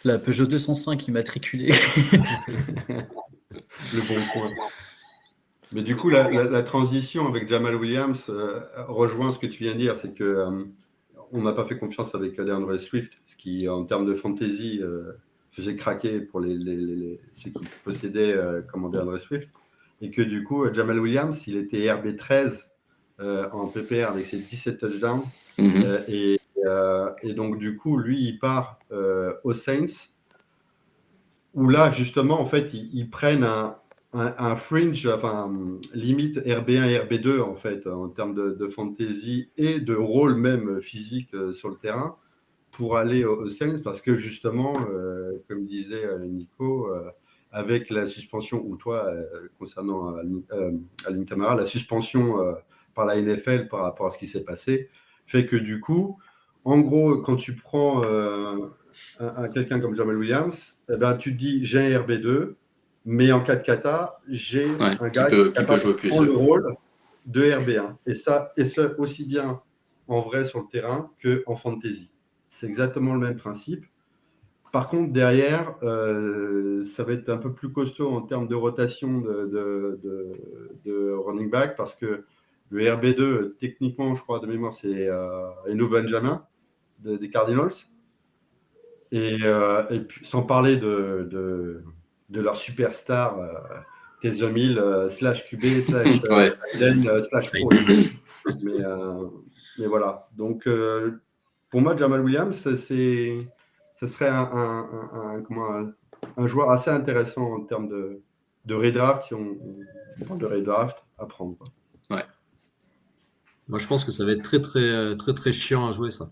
La Peugeot 205 immatriculée. Le bon point. Mais du coup, la transition avec Jamal Williams rejoint ce que tu viens de dire, c'est que on n'a pas fait confiance avec DeAndre Swift, ce qui, en termes de fantasy, faisait craquer pour ceux qui possédaient DeAndre Swift, et que du coup, Jamal Williams, il était RB13 en PPR avec ses 17 touchdowns, et donc du coup, lui, il part aux Saints, où là, justement, en fait, ils prennent un fringe, enfin, limite RB1 et RB2, en fait, en termes de fantasy et de rôle même physique sur le terrain, pour aller aux Saints, parce que justement, comme disait Nico, avec la suspension, ou toi, concernant Alvin Kamara, la suspension par la NFL par rapport à ce qui s'est passé, fait que du coup, en gros, quand tu prends quelqu'un comme Jamal Williams, eh ben, tu te dis, j'ai un RB2, mais en cas de kata, j'ai un gars qui peut jouer plus le rôle de RB1. Et ça aussi bien en vrai sur le terrain qu'en fantasy. C'est exactement le même principe. Par contre, derrière, ça va être un peu plus costaud en termes de rotation de running back, parce que le RB2, techniquement, je crois, de mémoire, c'est Eno Benjamin des Cardinals. Et puis, sans parler de leur superstar Taysom Hill slash QB slash Ouais. slash pro. Mais voilà. Donc, pour moi, Jamal Williams, ce serait un joueur assez intéressant en termes de redraft, si on parle de redraft, à prendre. Quoi. Moi, je pense que ça va être très, très, très, très chiant à jouer, ça.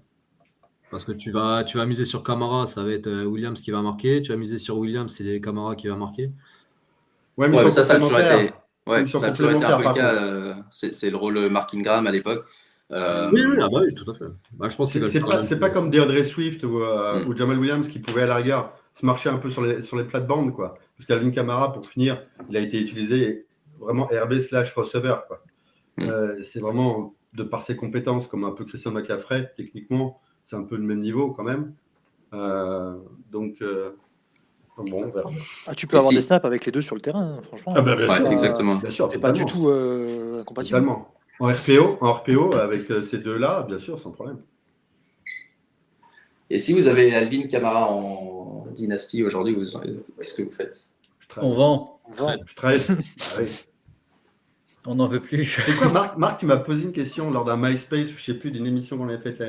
Parce que tu vas miser sur Camara, ça va être Williams qui va marquer. Tu vas miser sur Williams, c'est Camara qui va marquer. Ouais, mais ça a toujours été, Ils sont ça a toujours été un peu le complémentaires, cas. C'est le rôle Mark Ingram à l'époque. Oui, ah bah oui, tout à fait. Bah, je pense qu'il va le faire. C'est pas comme DeAndre Swift ou Jamal Williams qui pouvaient à la rigueur se marcher un peu sur les plates-bandes, quoi. Parce qu'Alvin Kamara, pour finir, il a été utilisé vraiment RB / receveur, quoi. C'est vraiment, de par ses compétences, comme un peu Christian McCaffrey, techniquement, c'est un peu le même niveau quand même. Donc, bon, on verra. Tu peux avoir des snaps avec les deux sur le terrain, franchement. Bien sûr, exactement. Bien sûr, c'est pas du tout incompatible. Totalement. En RPO, avec ces deux-là, bien sûr, sans problème. Et si vous avez Alvin Kamara en dynastie aujourd'hui, qu'est-ce que vous faites? On vend. Je trade. Oui. On n'en veut plus. C'est quoi, Marc, tu m'as posé une question lors d'un MySpace, je ne sais plus, d'une émission qu'on avait faite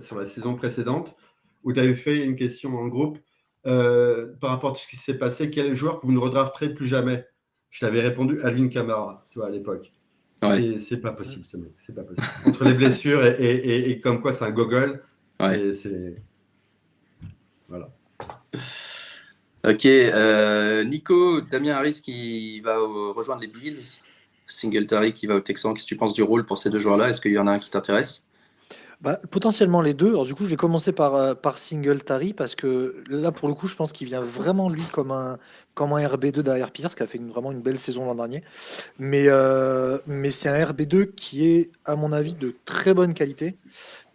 sur la saison précédente, où tu avais fait une question en groupe par rapport à tout ce qui s'est passé. Quel joueur que vous ne redrafterez plus jamais? Je t'avais répondu Alvin Kamara, tu vois, à l'époque. Ouais. C'est pas possible, ce mec. C'est pas possible. Entre les blessures et comme quoi c'est un gogol, voilà. Ok. Nico, Damien Harris qui va rejoindre les Bills, Singletary qui va au Texans. Qu'est-ce que tu penses du rôle pour ces deux joueurs-là? Est-ce qu'il y en a un qui t'intéresse? Potentiellement les deux. Alors du coup, je vais commencer par Singletary parce que là, pour le coup, je pense qu'il vient vraiment lui comme un RB2 derrière Peters qui a fait vraiment une belle saison l'an dernier. Mais c'est un RB2 qui est, à mon avis, de très bonne qualité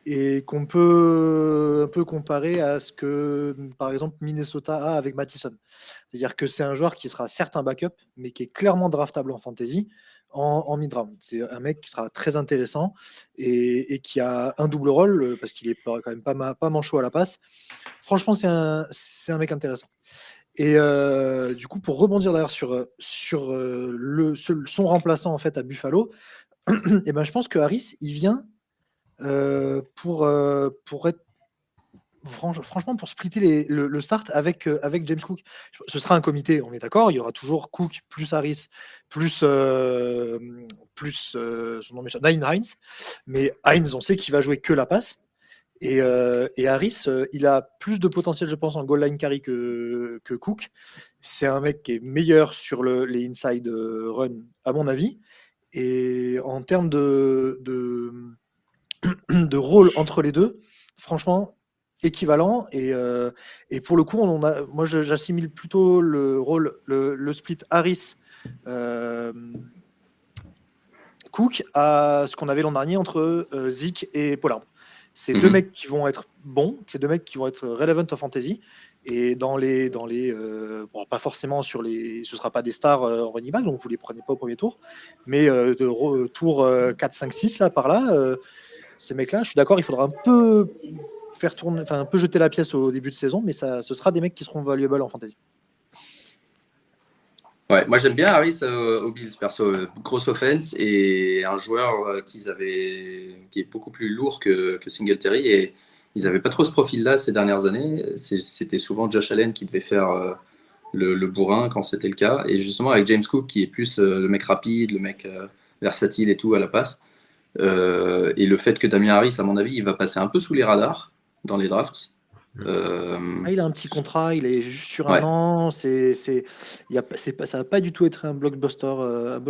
et qu'on peut un peu comparer à ce que, par exemple, Minnesota a avec Mattison. C'est-à-dire que c'est un joueur qui sera certes un backup, mais qui est clairement draftable en fantasy. En mid-round. C'est un mec qui sera très intéressant et qui a un double rôle parce qu'il est quand même pas manchot à la passe. Franchement, c'est un mec intéressant. Et du coup, pour rebondir d'ailleurs sur son remplaçant en fait à Buffalo, et ben, je pense que Harris, il vient pour être franchement, pour splitter le start avec James Cook. Ce sera un comité, on est d'accord. Il y aura toujours Cook plus Harris plus son nom m'échappe, Nyheim Hines. Mais Hines, on sait qu'il va jouer que la passe. Et Harris, il a plus de potentiel, je pense, en goal line carry que Cook. C'est un mec qui est meilleur sur les inside run, à mon avis. Et en termes de rôle entre les deux, franchement, équivalent. Et pour le coup, moi, j'assimile plutôt le rôle, le split Harris Cook à ce qu'on avait l'an dernier entre Zeke et Pollard. C'est deux mecs qui vont être bons, c'est deux mecs qui vont être relevant en fantasy. Et dans les bon, pas forcément ce sera pas des stars en running back, donc vous les prenez pas au premier tour, mais tour 4, 5, 6 là par là, ces mecs-là, je suis d'accord, il faudra un peu faire tourner, enfin un peu jeter la pièce au début de saison, mais ce sera des mecs qui seront valuables en fantasy. Ouais, moi j'aime bien Harris aux Bills, perso, grosse offense et un joueur qui est beaucoup plus lourd que Singletary, et ils n'avaient pas trop ce profil-là ces dernières années. C'était souvent Josh Allen qui devait faire le bourrin quand c'était le cas, et justement avec James Cook qui est plus le mec rapide, le mec versatile et tout à la passe, et le fait que Damien Harris, à mon avis, il va passer un peu sous les radars dans les drafts. Il a un petit contrat, il est juste sur un an. Ça va pas du tout être un blockbuster.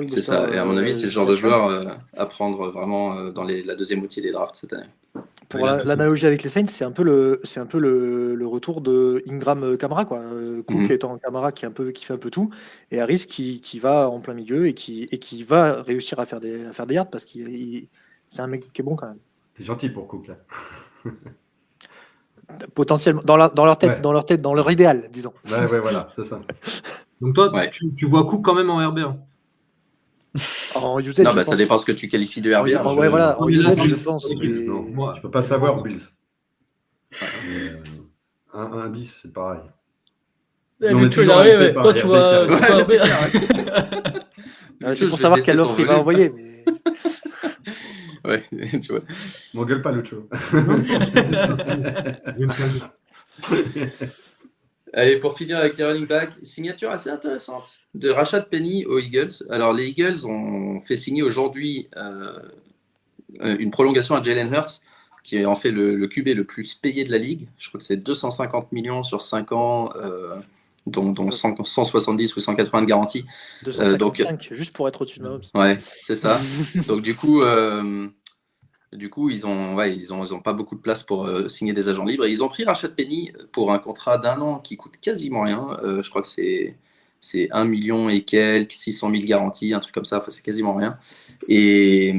C'est ça, et à mon avis, c'est le genre de joueur à prendre vraiment dans la deuxième moitié des drafts cette année. Pour l'analogie avec les Saints, c'est un peu le retour de Ingram Kamara, quoi. Cook étant Kamara qui fait un peu tout, et Harris qui va en plein milieu et qui va réussir à faire des yards parce qu'il c'est un mec qui est bon quand même. T'es gentil pour Cook là. Potentiellement dans leur tête, dans leur idéal, disons. Ouais, voilà, c'est ça. Donc toi, tu vois Cook quand même en RB1. En usage, non, ça dépend ce que tu qualifies de RB1. En usage, je pense. Moi, je peux pas savoir Bills. Un bis, c'est pareil. on est Lucho, il toujours arrive, invité ouais. par Toi, tu vois. Hervé Ouais, toi, c'est clair. C'est Lucho, pour je vais savoir baisser quelle ton offre il va volume. envoyer. Mais... Ouais, tu vois. M'engueule pas, Lucho. Non, je vais me calmer. Allez, pour finir avec les running backs, signature assez intéressante de Rashad Penny aux Eagles. Alors, les Eagles ont fait signer aujourd'hui une prolongation à Jalen Hurts, qui est en fait le QB le plus payé de la ligue. Je crois que c'est 250 millions sur 5 ans, dont 170 ou 180 de garantie. 255, juste pour être au-dessus de Mahomes. Ouais, c'est ça. Donc, du coup, ils ont pas beaucoup de place pour signer des agents libres. Et ils ont pris Rashad Penny pour un contrat d'1 an qui coûte quasiment rien. Je crois que c'est 1 million et quelques, 600 000 garanties, un truc comme ça. Enfin, c'est quasiment rien. Et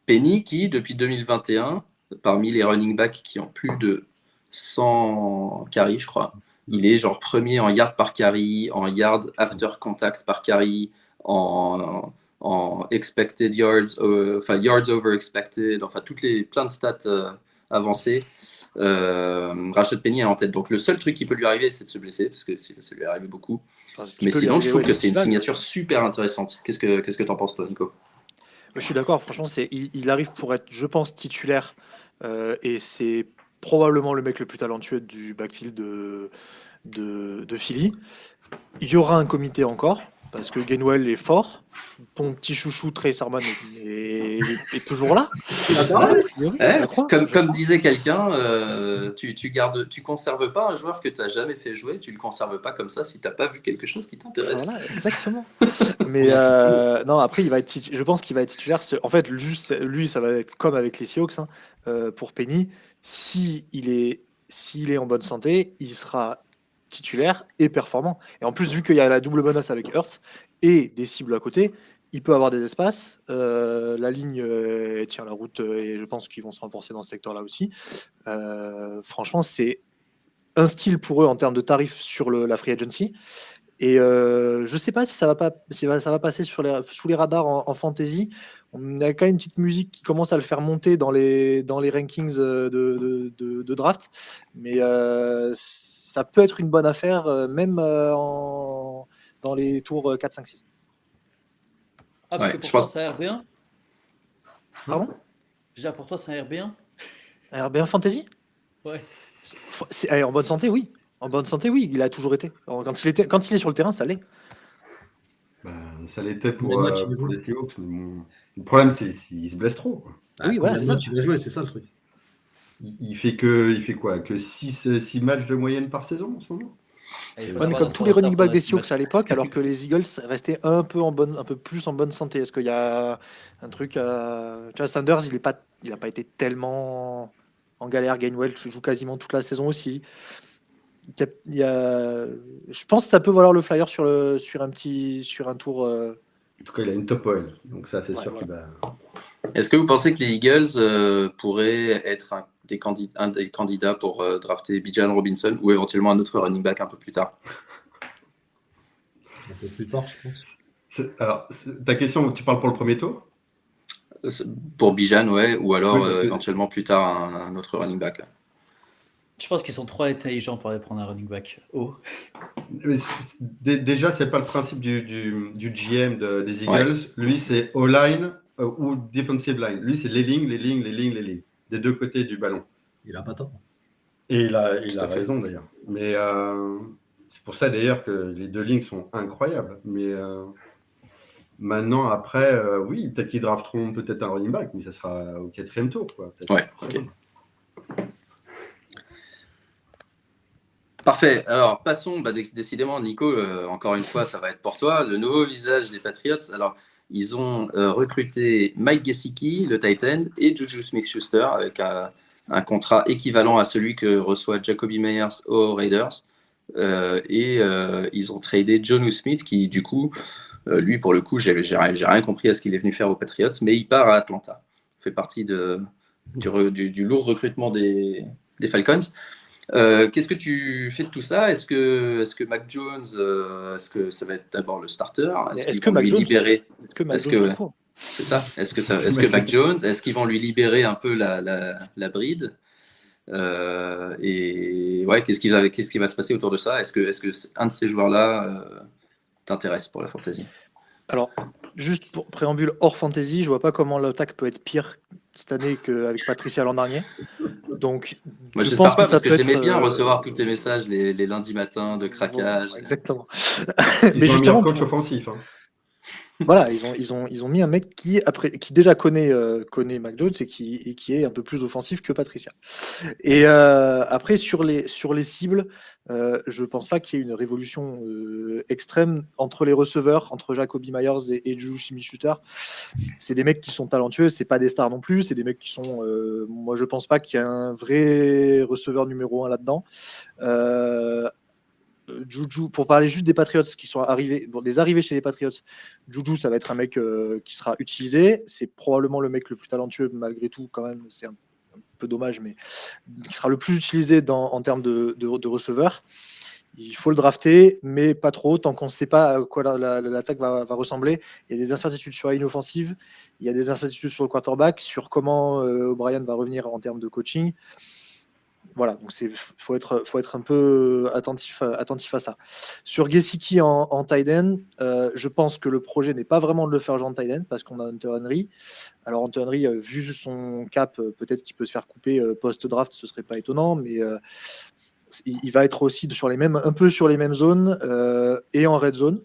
Penny, qui depuis 2021, parmi les running backs qui ont plus de 100 carries, je crois, il est genre premier en yard par carry, en yard after contact par carry, en expected yards, enfin yards over expected, enfin plein de stats avancées. Rashad Penny est en tête. Donc le seul truc qui peut lui arriver, c'est de se blesser, parce que ça lui est arrivé beaucoup. Enfin, ce qui Mais peut lui sinon, je arriver, trouve ouais, que c'est une final. signature super intéressante. Qu'est-ce que t'en penses, toi, Nico? Je suis d'accord, franchement, il arrive pour être, je pense, titulaire. Et c'est probablement le mec le plus talentueux du backfield de Philly. Il y aura un comité encore, parce que Gainwell est fort. Ton petit chouchou Trey Sermon est toujours là. Je crois. Comme disait quelqu'un, tu conserves pas un joueur que tu n'as jamais fait jouer, tu le conserves pas comme ça si tu n'as pas vu quelque chose qui t'intéresse. Voilà, exactement. Mais non, après, je pense qu'il va être titulaire. En fait, juste lui, ça va être comme avec les Seahawks, hein, pour Penny. S'il est en bonne santé, il sera titulaire et performant. Et en plus, vu qu'il y a la double menace avec Hurts et des cibles à côté, il peut avoir des espaces. La ligne tient la route et je pense qu'ils vont se renforcer dans ce secteur-là aussi. Franchement, c'est un style pour eux en termes de tarifs sur la free agency. Et je sais pas si ça va passer sous les radars en fantasy. On a quand même une petite musique qui commence à le faire monter dans les rankings de draft. Mais ça peut être une bonne affaire, même dans les tours 4, 5, 6. Ah, parce Ouais, que pour je toi, pense- c'est un RB1? Pardon? Je veux dire, pour toi, c'est un RB1? RB1 fantasy? Ouais. En bonne santé, oui. En bonne santé, oui, il a toujours été. Quand il est sur le terrain, ça l'est. Ben, ça l'était Combien de matchs il pour joue les Seahawks. Mais bon, le problème, c'est qu'il se blesse trop, quoi. Oui, voilà, Combien de c'est matchs tu vas jouer, c'est ça le truc. Il fait quoi? Que 6 matchs de moyenne par saison en ce moment? Et il Ouais, faut mais l'avoir comme dans tous son les roster running backs pendant des 6 Seahawks matchs. à l'époque, alors que les Eagles restaient un peu plus en bonne santé. Est-ce qu'il y a un truc à... Tu vois, Sanders, il a pas été tellement en galère. Gainwell joue quasiment toute la saison aussi. Je pense que ça peut valoir le flyer sur un tour. En tout cas, il a une top oil. Donc ça, c'est Ouais, sûr voilà. qu'il va... Est-ce que vous pensez que les Eagles pourraient être un des candidats pour drafter Bijan Robinson ou éventuellement un autre running back un peu plus tard? Un peu plus tard, je pense. Alors, ta question, tu parles pour le premier tour? Pour Bijan, ouais, ou alors Oui, parce que- éventuellement plus tard un autre running back. Je pense qu'ils sont trop intelligents pour aller prendre un running back haut. Mais déjà, c'est pas le principe du GM des Eagles. Lui, c'est O-line ou defensive line. Lui, c'est les lignes des deux côtés du ballon. Il a pas tort. Et il a à fait. raison d'ailleurs. Mais c'est pour ça d'ailleurs que les deux lignes sont incroyables. Mais maintenant, après, oui, peut-être qu'ils drafteront peut-être un running back, mais ça sera au 4e tour, quoi. Peut-être. Ouais, ok. Parfait. Alors, passons. Décidément, Nico, encore une fois, ça va être pour toi. Le nouveau visage des Patriots. Alors, ils ont recruté Mike Gesicki, le Titan, et Juju Smith-Schuster avec un contrat équivalent à celui que reçoit Jacoby Meyers aux Raiders. Ils ont tradé Jonnu Smith, qui, du coup, lui, pour le coup, j'ai rien compris à ce qu'il est venu faire aux Patriots, mais il part à Atlanta. Il fait partie du lourd recrutement des Falcons. Qu'est-ce que tu fais de tout ça? Est-ce que Mac Jones, est-ce que ça va être d'abord le starter? Est-ce qu'ils vont lui libérer? C'est ça. Est-ce que Mac Jones, est-ce qu'ils vont lui libérer un peu la bride? Et ouais, qu'est-ce qui va se passer autour de ça? Est-ce que un de ces joueurs-là t'intéresse pour la fantasy? Alors, juste pour préambule hors fantasy, je vois pas comment l'attaque peut être pire cette année qu'avec Patricia l'an dernier. Donc, Moi, je j'espère pense pas, que parce ça que peut j'aimais être. bien recevoir tous tes messages les lundis matins de craquage. Bon, exactement. Ils Mais ont un justement, meilleur coach offensif. Hein. voilà, ils ont mis un mec qui déjà connaît Mac Jones et qui est un peu plus offensif que Patricia. Et après, sur les cibles, je pense pas qu'il y ait une révolution extrême entre les receveurs, entre Jacoby Myers et Juju Smith-Schuster. C'est des mecs qui sont talentueux, c'est pas des stars non plus, c'est des mecs qui sont. Moi, je pense pas qu'il y ait un vrai receveur numéro 1 là-dedans. Juju, pour parler juste des Patriots qui sont arrivés, bon, des arrivées chez les Patriots, Juju, ça va être un mec qui sera utilisé. C'est probablement le mec le plus talentueux, malgré tout, quand même. C'est un peu dommage, mais qui sera le plus utilisé en termes de receveur. Il faut le drafter, mais pas trop, tant qu'on ne sait pas à quoi l'attaque va ressembler. Il y a des incertitudes sur la ligne offensive, il y a des incertitudes sur le quarterback, sur comment O'Brien va revenir en termes de coaching. Voilà, donc faut être un peu attentif à ça. Sur Gesicki en tight end, je pense que le projet n'est pas vraiment de le faire jouer en tight end parce qu'on a Hunter Henry. Alors Hunter Henry, vu son cap, peut-être qu'il peut se faire couper post-draft, ce serait pas étonnant, mais il va être aussi un peu sur les mêmes zones et en red zone,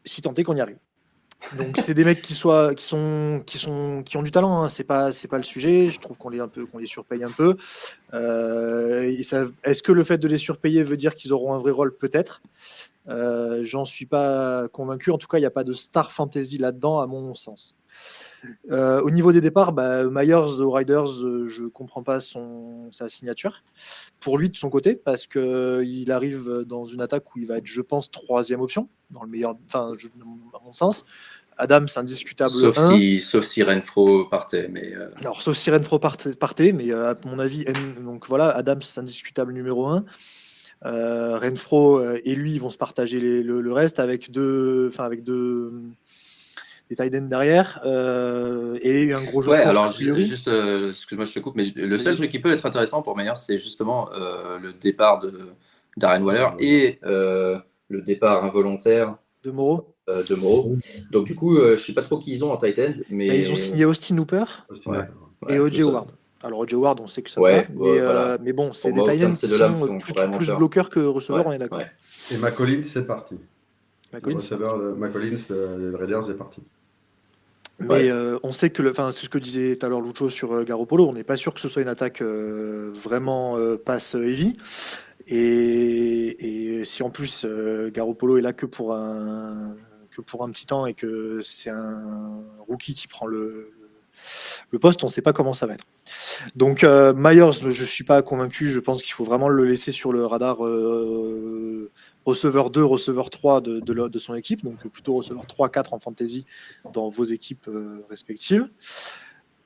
si tant est qu'on y arrive. Donc c'est des mecs qui ont du talent, hein. C'est pas le sujet. Je trouve qu'on les surpaye un peu. Est-ce que le fait de les surpayer veut dire qu'ils auront un vrai rôle? Peut-être. J'en suis pas convaincu. En tout cas, il n'y a pas de star fantasy là-dedans, à mon sens. Au niveau des départs, Myers aux Riders, je comprends pas sa signature. Pour lui, de son côté, parce qu'il arrive dans une attaque où il va être, je pense, 3e option, dans le meilleur, à mon sens. Adams, c'est indiscutable. Sauf si Renfro partait. Alors, sauf si Renfro partait, mais à mon avis, donc voilà, Adams, c'est indiscutable numéro 1. Renfro et lui, ils vont se partager le reste avec des tight ends derrière et un gros jeu de Ouais, course, alors a priori. juste, excuse-moi, je te coupe, mais le seul truc qui peut être intéressant pour Myers, c'est justement le départ de Darren Waller et le départ involontaire de Moreau. Donc du coup, je sais pas trop qui ils ont en tight end, mais ils ont signé Austin Hooper et O.J. Howard. Alors O.J. Howard, on sait que ça va, voilà. mais bon, c'est pour des tight ends qui sont plus bloqueurs que receveurs, on est d'accord. Et McCollins, c'est parti. McCollins, le Raiders est parti. Mais on sait que, c'est ce que disait tout à l'heure Lucho sur Garoppolo, on n'est pas sûr que ce soit une attaque vraiment pass heavy. Et si en plus Garoppolo est là que pour un petit temps et que c'est un rookie qui prend le poste, on ne sait pas comment ça va être. Donc Myers, je ne suis pas convaincu, je pense qu'il faut vraiment le laisser sur le radar receveur 2, receveur 3 de son équipe, donc plutôt receveur 3-4 en fantasy dans vos équipes respectives.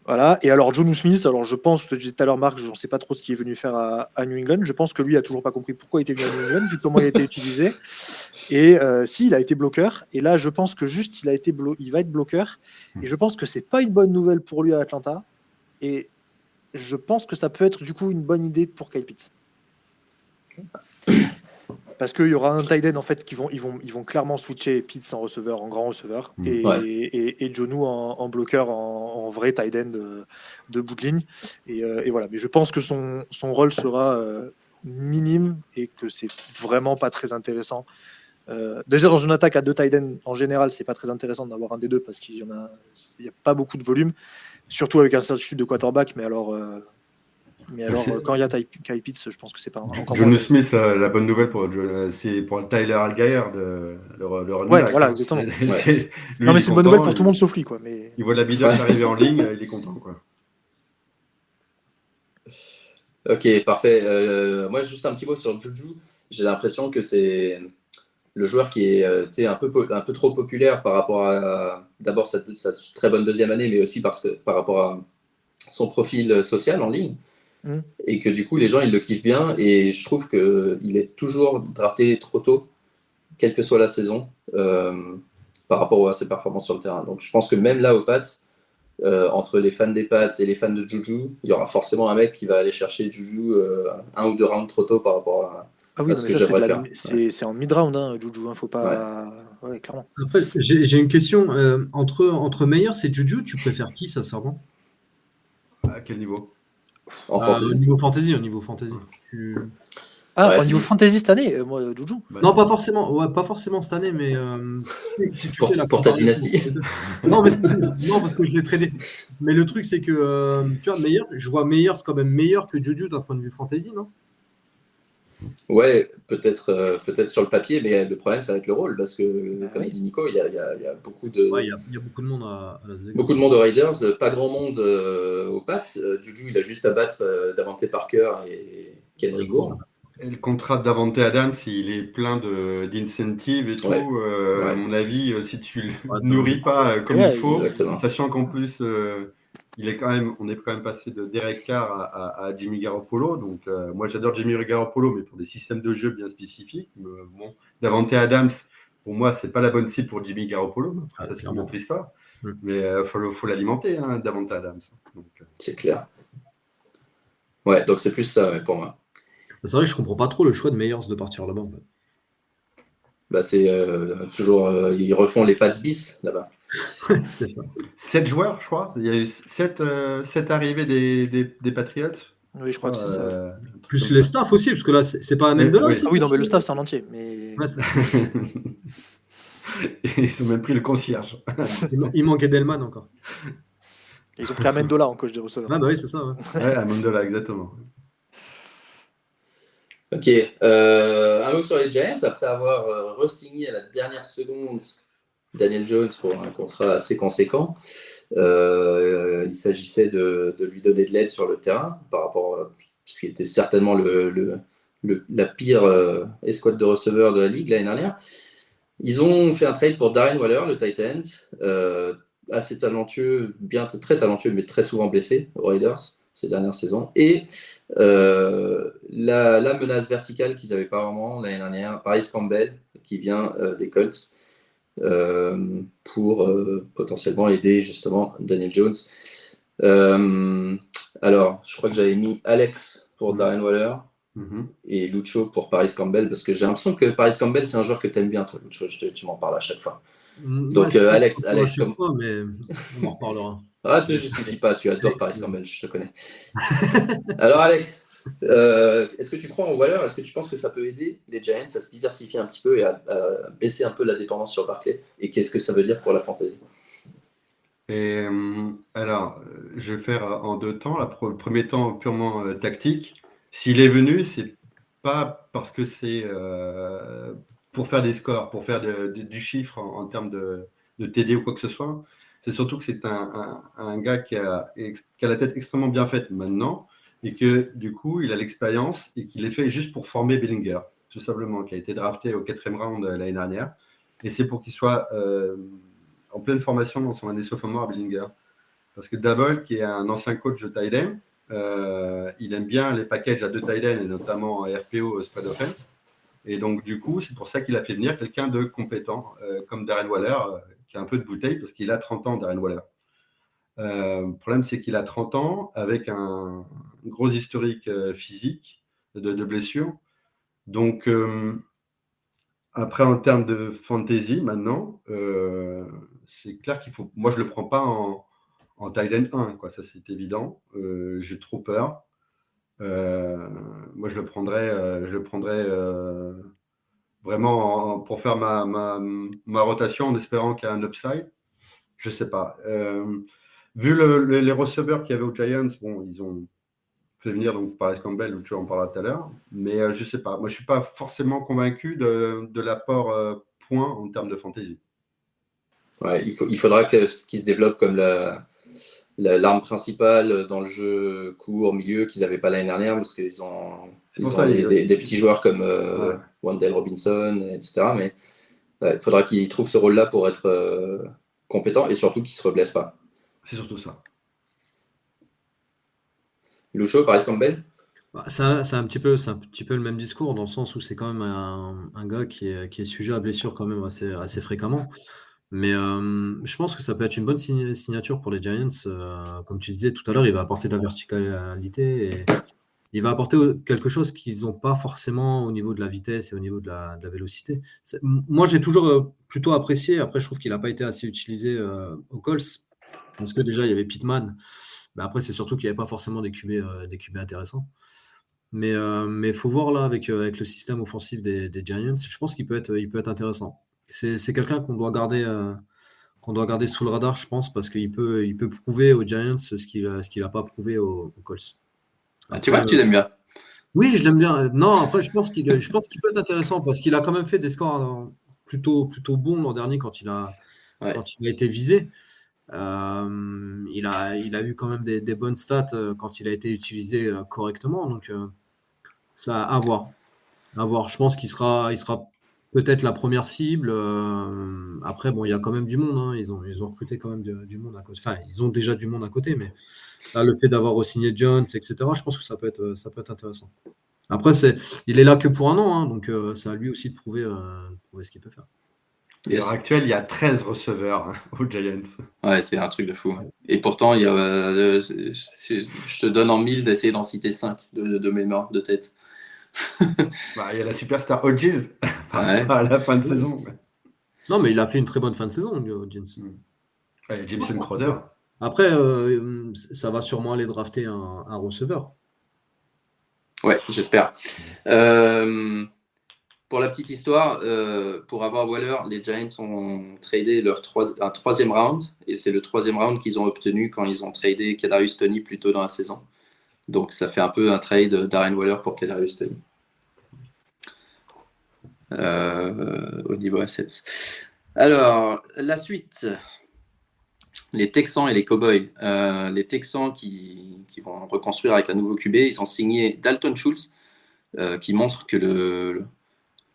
Voilà. Et alors, Jonnu Smith, alors je pense, je te disais tout à l'heure, Marc, je ne sais pas trop ce qu'il est venu faire à New England. Je pense que lui a toujours pas compris pourquoi il était venu à New England, vu comment il a été utilisé. Et si, il a été bloqueur. Et là, je pense que juste, il va être bloqueur. Et je pense que c'est pas une bonne nouvelle pour lui à Atlanta. Et je pense que ça peut être du coup une bonne idée pour Kyle Pitts. Parce qu'il y aura un tight end en fait ils vont clairement switcher Pitts en receveur, en grand receveur, et Jonnu en bloqueur, en vrai tight end de bout de ligne. Et voilà. Mais je pense que son rôle sera minime et que c'est vraiment pas très intéressant. Déjà dans une attaque à 2 tight ends, en général, c'est pas très intéressant d'avoir un des deux parce qu'il y a pas beaucoup de volume, surtout avec un statut de quarterback. Mais alors quand il y a Kyle Pitts, je pense que c'est pas encore. Jonnu Smith, la bonne nouvelle c'est pour le Tyler Algier le running back. Voilà, exactement. Non, mais c'est une bonne nouvelle pour tout le monde sauf lui, quoi. Mais il voit la bidon arriver en ligne, il est content, quoi. Ok, parfait. Moi, juste un petit mot sur Juju. J'ai l'impression que c'est le joueur qui est un peu trop populaire par rapport à d'abord sa très bonne deuxième année, mais aussi par rapport à son profil social en ligne. Et que du coup les gens ils le kiffent bien, et je trouve qu'il est toujours drafté trop tôt, quelle que soit la saison, par rapport à ses performances sur le terrain. Donc je pense que même là aux Pats, entre les fans des Pats et les fans de Juju, il y aura forcément un mec qui va aller chercher Juju un ou deux rounds trop tôt par rapport à Ah oui, non, ce mais que ça, j'aimerais faire. c'est en mid-round, hein, Juju. Hein, faut pas. Ouais, clairement. Après, j'ai une question. Entre Meyers et Juju, tu préfères qui, sincèrement? À quel niveau? En fantasy. Au niveau fantasy. Ah, Ouais, au niveau c'est- fantasy cette année, moi, Juju. Bah, Non, pas forcément. Ouais, pas forcément cette année, mais si tu fais la pour ta comparaison dynastie. entre les deux. Non, mais non, parce que je l'ai tradé. Mais le truc, c'est que tu vois, je vois Meyers quand même meilleur que Juju d'un point de vue fantasy, non? Ouais, peut-être sur le papier, mais le problème, ça va être le rôle, parce que, comme oui. dit Nico, il y a beaucoup de, Ouais, il y a beaucoup de monde à Las Vegas. beaucoup de monde aux Raiders, pas grand monde aux Pats. Juju, il a juste à battre Davante Parker et Kenry Gore. Et le contrat de Davante Adams, il est plein d'incentives et tout. Ouais. À mon avis, si tu le Ouais, ça nourris pas comme il faut, exactement. sachant qu'en plus, on est quand même passé de Derek Carr à Jimmy Garoppolo. Donc, moi, j'adore Jimmy Garoppolo, mais pour des systèmes de jeu bien spécifiques. Bon, Davante Adams, pour moi, c'est pas la bonne cible pour Jimmy Garoppolo. Ça, c'est une autre histoire. Mais faut l'alimenter, hein, Davante Adams. Donc, c'est clair. Ouais, donc c'est plus ça, ouais, pour moi. C'est vrai que je comprends pas trop le choix de Meyers de partir là-bas. En fait. Bah, c'est toujours. Ils refont les Pats bis là-bas. C'est ça. 7 joueurs, je crois. Il y a eu 7 arrivées des Patriots. Oui, je crois que c'est ça. Plus les staffs aussi, parce que là, c'est pas un Amendola aussi. Ah oui, non, mais le staff, c'est en entier. Mais... Ouais, c'est ça. Ils ont même pris le concierge. Il manquait Delman encore. Ils ont pris Amendola en coach des receveurs. Ah bah oui, c'est ça. Ouais. Ouais, Amendola, exactement. Ok, un mot sur les Giants. Après avoir re-signé à la dernière seconde Daniel Jones pour un contrat assez conséquent, il s'agissait de lui donner de l'aide sur le terrain par rapport à ce qui était certainement la pire escouade de receveurs de la ligue l'année dernière. Ils ont fait un trade pour Darren Waller, le tight end, assez talentueux, très talentueux, mais très souvent blessé aux Raiders ces dernières saisons. Et la menace verticale qu'ils n'avaient pas vraiment l'année dernière, Paris Campbell, qui vient des Colts, pour potentiellement aider justement Daniel Jones. Alors, je crois que j'avais mis Alex pour Darren Waller et Lucho pour Paris Campbell, parce que j'ai l'impression que Paris Campbell, c'est un joueur que tu aimes bien, toi, Lucho. Tu m'en parles à chaque fois. Donc, ouais, Alex, comme fois, mais on en reparlera. Ah, tu ne justifie pas, tu adores Paris Campbell, je te connais. Alors, Alex, est-ce que tu crois en Waller? Est-ce que tu penses que ça peut aider les Giants à se diversifier un petit peu et à baisser un peu la dépendance sur Barkley? Et qu'est-ce que ça veut dire pour la fantasy? Et alors, je vais faire en deux temps. Le premier temps purement tactique. S'il est venu, c'est pas parce que c'est pour faire des scores, pour faire du chiffre en termes de TD ou quoi que ce soit. C'est surtout que c'est un gars qui a la tête extrêmement bien faite maintenant et que du coup, il a l'expérience et qu'il est fait juste pour former Bellinger, tout simplement, qui a été drafté au 4e round l'année dernière. Et c'est pour qu'il soit en pleine formation dans son année sophomore à Bellinger. Parce que Double, qui est un ancien coach de tight end, il aime bien les packages à 2 tight end et notamment RPO spread offense. Et donc, du coup, c'est pour ça qu'il a fait venir quelqu'un de compétent, comme Darren Waller, qui a un peu de bouteille, parce qu'il a 30 ans, Darren Waller. Le problème, c'est qu'il a 30 ans avec un gros historique physique de blessures. Donc, après, en termes de fantasy, maintenant, c'est clair qu'il faut. Moi, je ne le prends pas en tight end 1, quoi. Ça, c'est évident. J'ai trop peur. Moi, je le prendrais vraiment pour faire ma rotation en espérant qu'il y a un upside. Je ne sais pas. Vu les receveurs qu'il y avait aux Giants, bon, ils ont fait venir donc Paris Campbell, où tu en parleras tout à l'heure, mais je ne sais pas. Moi, je ne suis pas forcément convaincu de l'apport point en termes de fantasy. Ouais, il faudra qu'ils se développent comme l'arme principale dans le jeu court, milieu, qu'ils n'avaient pas l'année dernière, parce qu'ils ont des petits joueurs comme Wendell Robinson, etc. Mais il faudra qu'ils trouvent ce rôle-là pour être compétents et surtout qu'ils ne se reblessent pas. C'est surtout ça. Lucho, Paris Campbell? C'est un petit peu le même discours, dans le sens où c'est quand même un gars qui est sujet à blessure quand même assez fréquemment. Mais je pense que ça peut être une bonne signature pour les Giants. Comme tu disais tout à l'heure, il va apporter de la verticalité et il va apporter quelque chose qu'ils n'ont pas forcément au niveau de la vitesse et au niveau de la vélocité. Moi, j'ai toujours plutôt apprécié. Après, je trouve qu'il n'a pas été assez utilisé aux Colts parce que déjà, il y avait Pittman. Mais après, c'est surtout qu'il n'y avait pas forcément des QB intéressants. Mais il faut voir là avec le système offensif des Giants, je pense qu'il peut être intéressant. C'est quelqu'un qu'on doit garder sous le radar, je pense, parce qu'il peut prouver aux Giants ce qu'il n'a pas prouvé aux Colts. Tu vois que tu l'aimes bien. Oui, je l'aime bien. Non, après, je pense qu'il peut être intéressant parce qu'il a quand même fait des scores plutôt bons l'an dernier quand il a été visé. Il a eu quand même des bonnes stats quand il a été utilisé correctement. Donc, ça à voir. Je pense qu'il sera peut-être la première cible. Après, bon, il y a quand même du monde. Hein. Ils ont recruté quand même du monde à côté. Enfin, ils ont déjà du monde à côté, mais là, le fait d'avoir re-signé Jones, etc., je pense que ça peut être intéressant. Après, il est là que pour un an, hein, donc c'est à lui aussi de prouver ce qu'il peut faire. À l'heure actuelle, il y a 13 receveurs aux Giants. Ouais, c'est un truc de fou. Et pourtant, il y a, je te donne en 1000 d'essayer d'en citer 5 de mémoire, de tête. Il y a la superstar Hodges à la fin de saison. Non, mais il a fait une très bonne fin de saison, Hodges. Jameson Crowder. Après, ça va sûrement aller drafter un receveur. Ouais, j'espère. Pour la petite histoire, pour avoir Waller, les Giants ont tradé un troisième round, et c'est le troisième round qu'ils ont obtenu quand ils ont tradé Kadarius Toney plus tôt dans la saison. Donc ça fait un peu un trade Darren Waller pour Kadarius Toney. Au niveau assets. Alors, la suite. Les Texans et les Cowboys. Les Texans qui vont reconstruire avec un nouveau QB, ils ont signé Dalton Schultz, qui montre que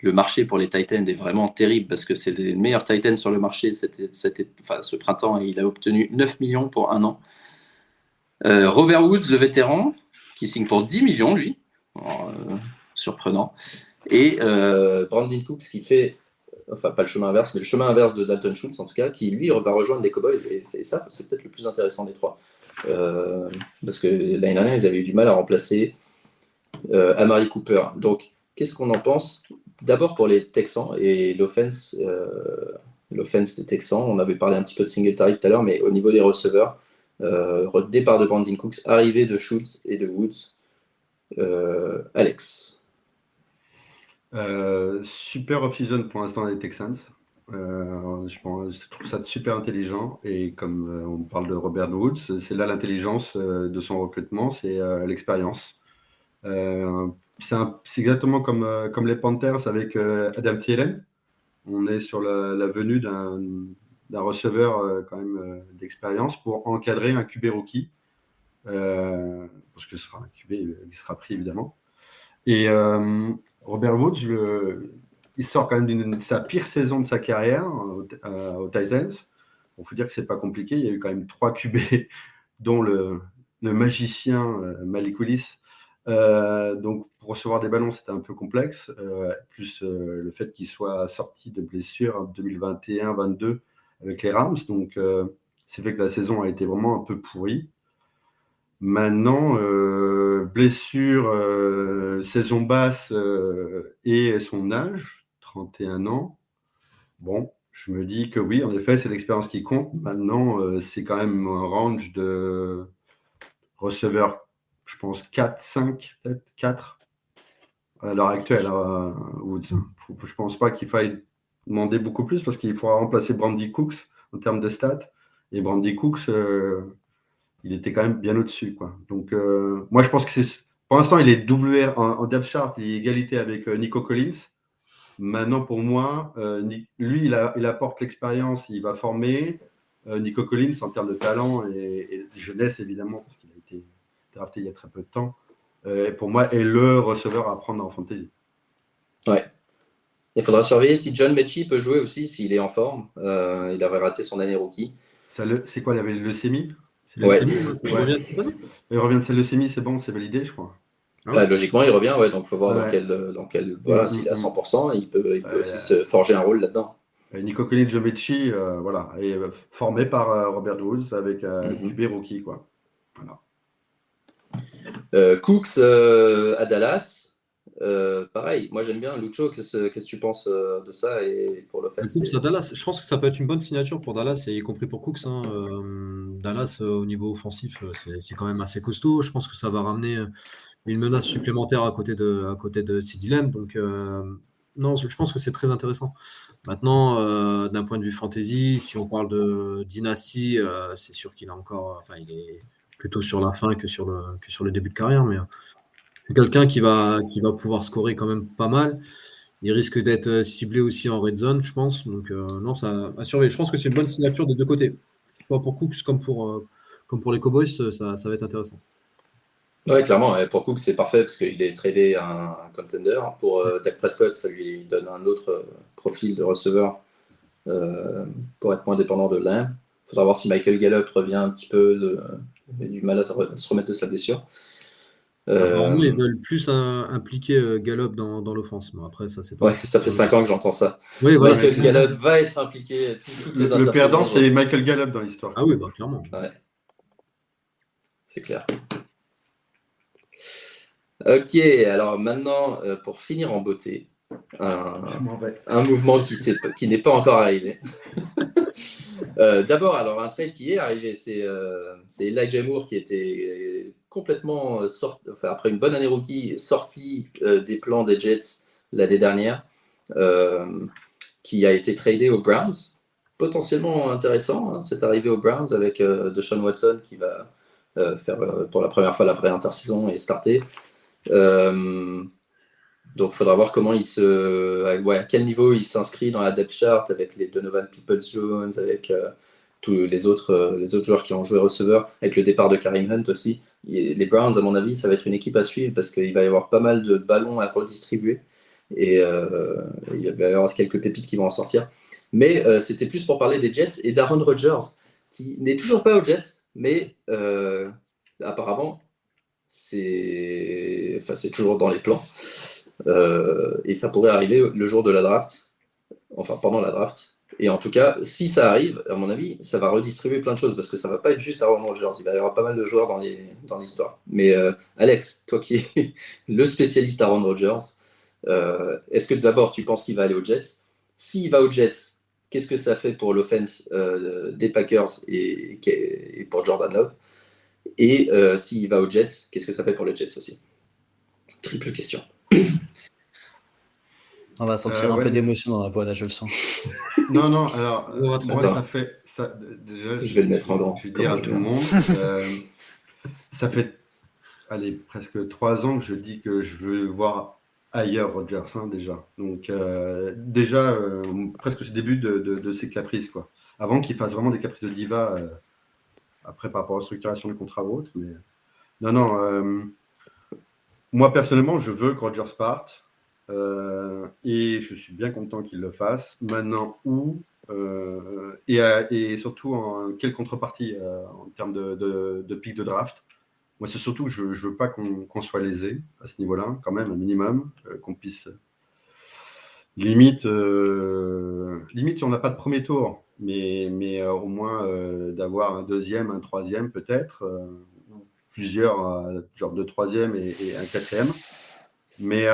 le marché pour les Titans est vraiment terrible parce que c'est les meilleurs Titans sur le marché ce printemps et il a obtenu 9 millions pour un an. Robert Woods, le vétéran, qui signe pour 10 millions, lui. Surprenant. Et Brandon Cooks qui fait, enfin pas le chemin inverse, mais le chemin inverse de Dalton Schultz en tout cas, qui lui va rejoindre les Cowboys. Et ça, c'est peut-être le plus intéressant des trois. Parce que l'année dernière, ils avaient eu du mal à remplacer Amari Cooper. Donc, qu'est-ce qu'on en pense ? D'abord pour les Texans et l'offense des Texans. On avait parlé un petit peu de Singletary tout à l'heure, mais au niveau des receveurs, départ de Brandon Cooks, arrivée de Schultz et de Woods. Alex. Super off-season pour l'instant des Texans. Je trouve ça super intelligent. Et comme on parle de Robert Woods, c'est là l'intelligence de son recrutement, c'est l'expérience. C'est exactement comme les Panthers avec Adam Thielen. On est sur la venue d'un receveur quand même d'expérience pour encadrer un QB rookie. Parce que ce sera un QB, il sera pris évidemment. Et Robert Woods, il sort quand même de sa pire saison de sa carrière aux Titans. Il faut dire que c'est pas compliqué. Il y a eu quand même 3 QB, dont le magicien Malik Willis. Donc pour recevoir des ballons, c'était un peu complexe. Plus le fait qu'il soit sorti de blessure en 2021-22 avec les Rams. Donc c'est fait que la saison a été vraiment un peu pourrie. Maintenant, blessure, saison basse et son âge, 31 ans. Bon, je me dis que oui, en effet, c'est l'expérience qui compte. Maintenant, c'est quand même un range de receveurs, je pense 4, 5, peut-être 4 à l'heure actuelle à Woods. Je ne pense pas qu'il faille demander beaucoup plus parce qu'il faudra remplacer Brandon Cooks en termes de stats. Et Brandon Cooks... il était quand même bien au-dessus, quoi. Donc, moi, je pense que pour l'instant, il est WR en depth chart, il est égalité avec Nico Collins. Maintenant, pour moi, lui, il apporte l'expérience, il va former. Nico Collins, en termes de talent et de jeunesse, évidemment, parce qu'il a été drafté il y a très peu de temps, pour moi, est le receveur à prendre en fantasy. Ouais. Il faudra surveiller si John Mechie peut jouer aussi, s'il est en forme. Il avait raté son année rookie. C'est quoi, il avait le leucémie ? Il revient cette année ? Il revient de sa leucémie, c'est bon, c'est validé, je crois. Logiquement, il revient, donc il faut voir dans quel voilà, s'il est à 100%, il peut aussi se forger un rôle là-dedans. Nico Collins-Jovici, voilà, et formé par Robert Woods avec QB rookie, quoi. Voilà. Cooks à Dallas, pareil, moi j'aime bien. Lucho, qu'est-ce que tu penses de ça et pour l'offense? Cooks à Dallas, je pense que ça peut être une bonne signature pour Dallas, et y compris pour Cooks. Dallas, au niveau offensif, c'est quand même assez costaud. Je pense que ça va ramener une menace supplémentaire à côté de CeeDee Lamb. Donc, non, je pense que c'est très intéressant. Maintenant, d'un point de vue fantasy, si on parle de dynastie, c'est sûr qu'il a encore, enfin, il est plutôt sur la fin que sur le début de carrière, mais c'est quelqu'un qui va pouvoir scorer quand même pas mal. Il risque d'être ciblé aussi en red zone, je pense. Donc, non, ça à surveiller. Je pense que c'est une bonne signature des deux côtés. Soit pour Cooks comme pour les Cowboys, ça va être intéressant. Ouais, clairement. Pour Cook, c'est parfait parce qu'il est tradé un contender. Pour Dak Prescott, ça lui donne un autre profil de receveur pour être moins dépendant de Lamb. Il faudra voir si Michael Gallup revient un petit peu du mal à se remettre de sa blessure. Apparemment, ils veulent plus impliquer Gallup dans l'offense. Mais après, ça, c'est pas. Ouais, ça fait 5 ans que j'entends ça. Oui, voilà. Michael Gallup va être impliqué. Toutes les Le perdant, c'est Michael Gallup dans l'histoire. Ah oui, bah, clairement. Ouais. C'est clair. Ok, alors maintenant, pour finir en beauté, un mouvement qui n'est pas encore arrivé. D'abord, alors un trade qui est arrivé, c'est Elijah Moore qui était complètement sorti, enfin, après une bonne année rookie, sorti des plans des Jets l'année dernière, qui a été tradé aux Browns. Potentiellement intéressant, hein, c'est arrivé aux Browns avec Deshaun Watson qui va faire pour la première fois la vraie intersaison et starter. Donc il faudra voir comment à quel niveau il s'inscrit dans la depth chart avec les Donovan Peoples-Jones, avec tous les autres joueurs qui ont joué receveur, avec le départ de Kareem Hunt aussi. Les Browns, à mon avis, ça va être une équipe à suivre parce qu'il va y avoir pas mal de ballons à redistribuer et il va y avoir quelques pépites qui vont en sortir. Mais c'était plus pour parler des Jets et d'Aaron Rodgers, qui n'est toujours pas aux Jets, mais apparemment c'est toujours dans les plans. Et ça pourrait arriver le jour de la draft, enfin pendant la draft. Et en tout cas, si ça arrive, à mon avis, ça va redistribuer plein de choses parce que ça va pas être juste Aaron Rodgers. Il va y avoir pas mal de joueurs dans l'histoire. Mais Alex, toi qui es le spécialiste Aaron Rodgers, est-ce que d'abord tu penses qu'il va aller aux Jets? S'il va aux Jets, qu'est-ce que ça fait pour l'offense des Packers et pour Jordan Love? Et s'il va aux Jets, qu'est-ce que ça fait pour les Jets aussi? Triple question. On va sentir un peu d'émotion dans la voix, là, je le sens. Non, alors, moi, ça fait. Déjà, je vais le mettre en grand. Je vais dire à tout le monde. Ça fait presque 3 ans que je dis que je veux voir ailleurs Rodgers, déjà. Donc, déjà, presque au début de ses caprices, quoi. Avant qu'il fasse vraiment des caprices de diva, après par rapport à la structuration du contrat ou autre. Mais... Non. Moi, personnellement, je veux que Rodgers parte. Et je suis bien content qu'il le fasse. Maintenant, où et surtout en quelle contrepartie en termes de pic de draft. Moi, c'est surtout que je ne veux pas qu'on soit lésé à ce niveau-là, quand même, un minimum, qu'on puisse limite si on n'a pas de premier tour, mais au moins d'avoir un deuxième, un troisième peut-être, plusieurs, genre de troisième et un quatrième. Mais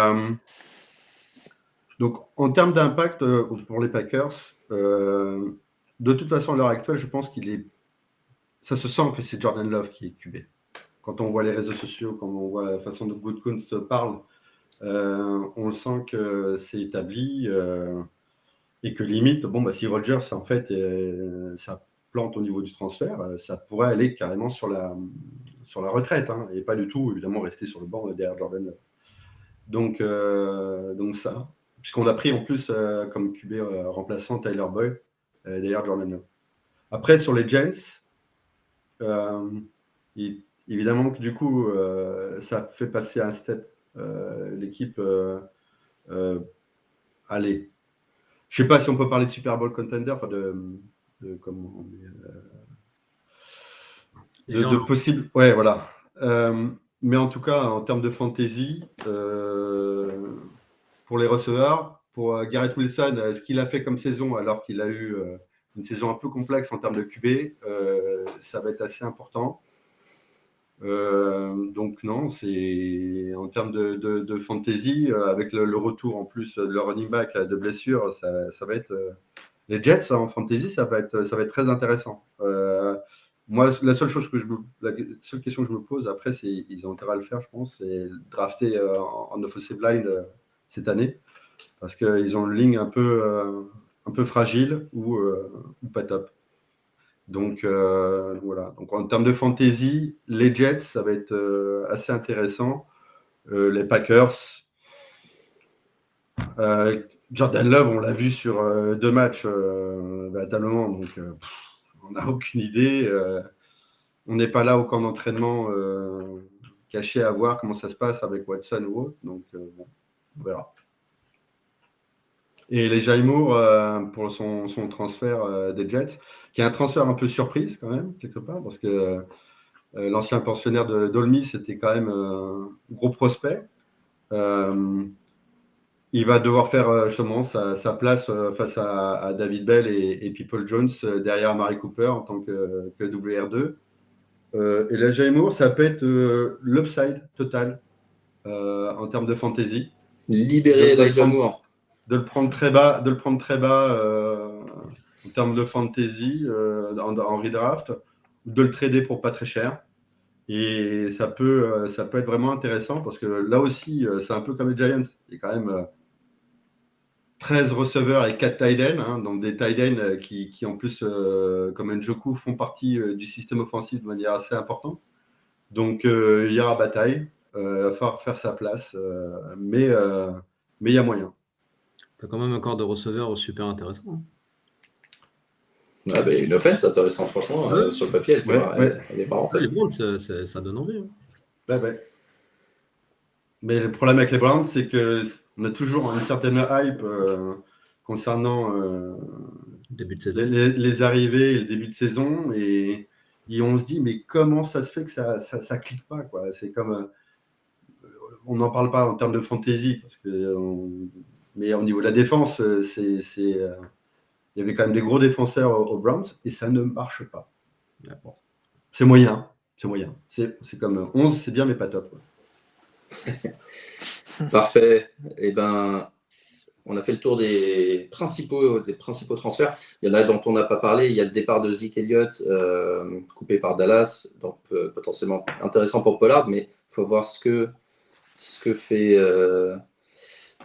donc, en termes d'impact pour les Packers, de toute façon, à l'heure actuelle, je pense ça se sent que c'est Jordan Love qui est QB. Quand on voit les réseaux sociaux, quand on voit la façon dont Gutekunst parle, on le sent que c'est établi et que limite, si Rodgers, en fait, ça plante au niveau du transfert, ça pourrait aller carrément sur la retraite, et pas du tout, évidemment, rester sur le banc derrière Jordan Love. Donc ça... Puisqu'on a pris en plus comme QB remplaçant Tyler Boyd, d'ailleurs Jordan Love. Après, sur les Giants, évidemment que du coup, ça fait passer un step l'équipe. Allez, je ne sais pas si on peut parler de Super Bowl contender, enfin de possible. Ouais, voilà. Mais en tout cas, en termes de fantasy, pour les receveurs, pour Garrett Wilson, ce qu'il a fait comme saison, alors qu'il a eu une saison un peu complexe en termes de QB, ça va être assez important. Donc non, c'est en termes de fantasy, avec le retour en plus de leur running back de blessure, ça va être les Jets en fantasy, ça va être très intéressant. Moi, la seule question que je me pose après, c'est ils ont intérêt à le faire, je pense, c'est drafter en offensive line cette année, parce qu'ils ont une ligne un peu fragile ou pas top. Donc voilà. Donc en termes de fantasy, les Jets, ça va être assez intéressant. Les Packers, Jordan Love, on l'a vu sur 2 matchs véritablement, donc on n'a aucune idée. On n'est pas là au camp d'entraînement caché à voir comment ça se passe avec Watson ou autre. Donc bon, on verra. Et les Jaimour pour son transfert des Jets, qui est un transfert un peu surprise quand même, quelque part, parce que l'ancien pensionnaire d'Olmy, c'était quand même un gros prospect. Il va devoir faire justement sa place face à David Bell et People Jones derrière Amari Cooper en tant que WR2. Et la Jaimour, ça peut être l'upside total en termes de fantasy. Libérer Elijah Moore. De le prendre très bas en termes de fantasy en redraft, de le trader pour pas très cher. Et ça peut être vraiment intéressant parce que là aussi, c'est un peu comme les Giants. Il y a quand même 13 receveurs et 4 tight ends, donc des tight ends qui en plus, comme Njoku, font partie du système offensif de manière assez importante. Donc, il y aura bataille. Il va falloir faire sa place. Mais il y a moyen. Tu as quand même un corps de receveurs super intéressant. Ah bah, une offense intéressante, franchement. Sur le papier, elle est marrante. Les Browns, ça donne envie. Ouais. Mais le problème avec les Browns, c'est qu'on a toujours une certaine hype concernant début de saison. Les arrivées et le début de saison. Et on se dit, mais comment ça se fait que ça clique pas, quoi. C'est comme... on n'en parle pas en termes de fantasy, mais au niveau de la défense, il y avait quand même des gros défenseurs aux Browns et ça ne marche pas. Bon. C'est moyen. C'est comme 11, c'est bien, mais pas top, quoi. Parfait. Eh ben, on a fait le tour des principaux transferts. Il y en a dont on n'a pas parlé. Il y a le départ de Zeke Elliott, coupé par Dallas, donc potentiellement intéressant pour Pollard, mais il faut voir ce que fait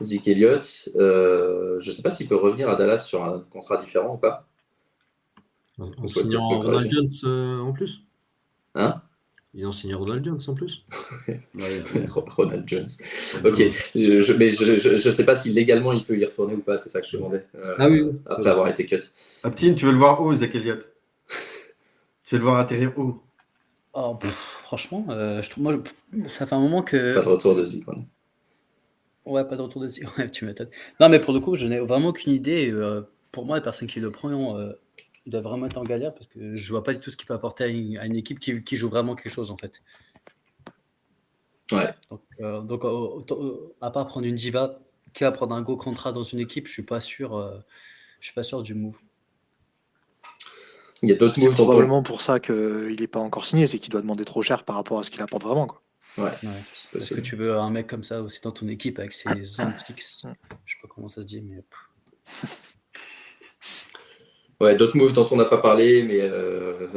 Zeke Elliott. Je ne sais pas s'il peut revenir à Dallas sur un contrat différent ou pas. En signant Ronald Jones en plus. Hein? Ils ont signé Ronald Jones en plus. Ronald Jones. Ok, mais je sais pas si légalement il peut y retourner ou pas, c'est ça que je te demandais. Oui. Après avoir été cut. Aptine, tu veux le voir où, Zeke Elliott? Tu veux le voir atterrir où? Franchement, moi, ça fait un moment que... Pas de retour de Zeke. Ouais, pas de retour de Zeke. Ouais, tu m'étonnes. Non, mais pour le coup, je n'ai vraiment aucune idée. Pour moi, la personne qui le prend, il doit vraiment être en galère parce que je vois pas du tout ce qu'il peut apporter à une équipe qui joue vraiment quelque chose, en fait. Ouais. Donc à part prendre une diva qui va prendre un gros contrat dans une équipe, je suis pas sûr du move. Il y a d'autres C'est moves probablement pour ça qu'il n'est pas encore signé, c'est qu'il doit demander trop cher par rapport à ce qu'il apporte vraiment, quoi. Ouais. Parce que tu veux un mec comme ça aussi dans ton équipe avec ses antiques. Je sais pas comment ça se dit, mais. Ouais, d'autres moves dont on n'a pas parlé, mais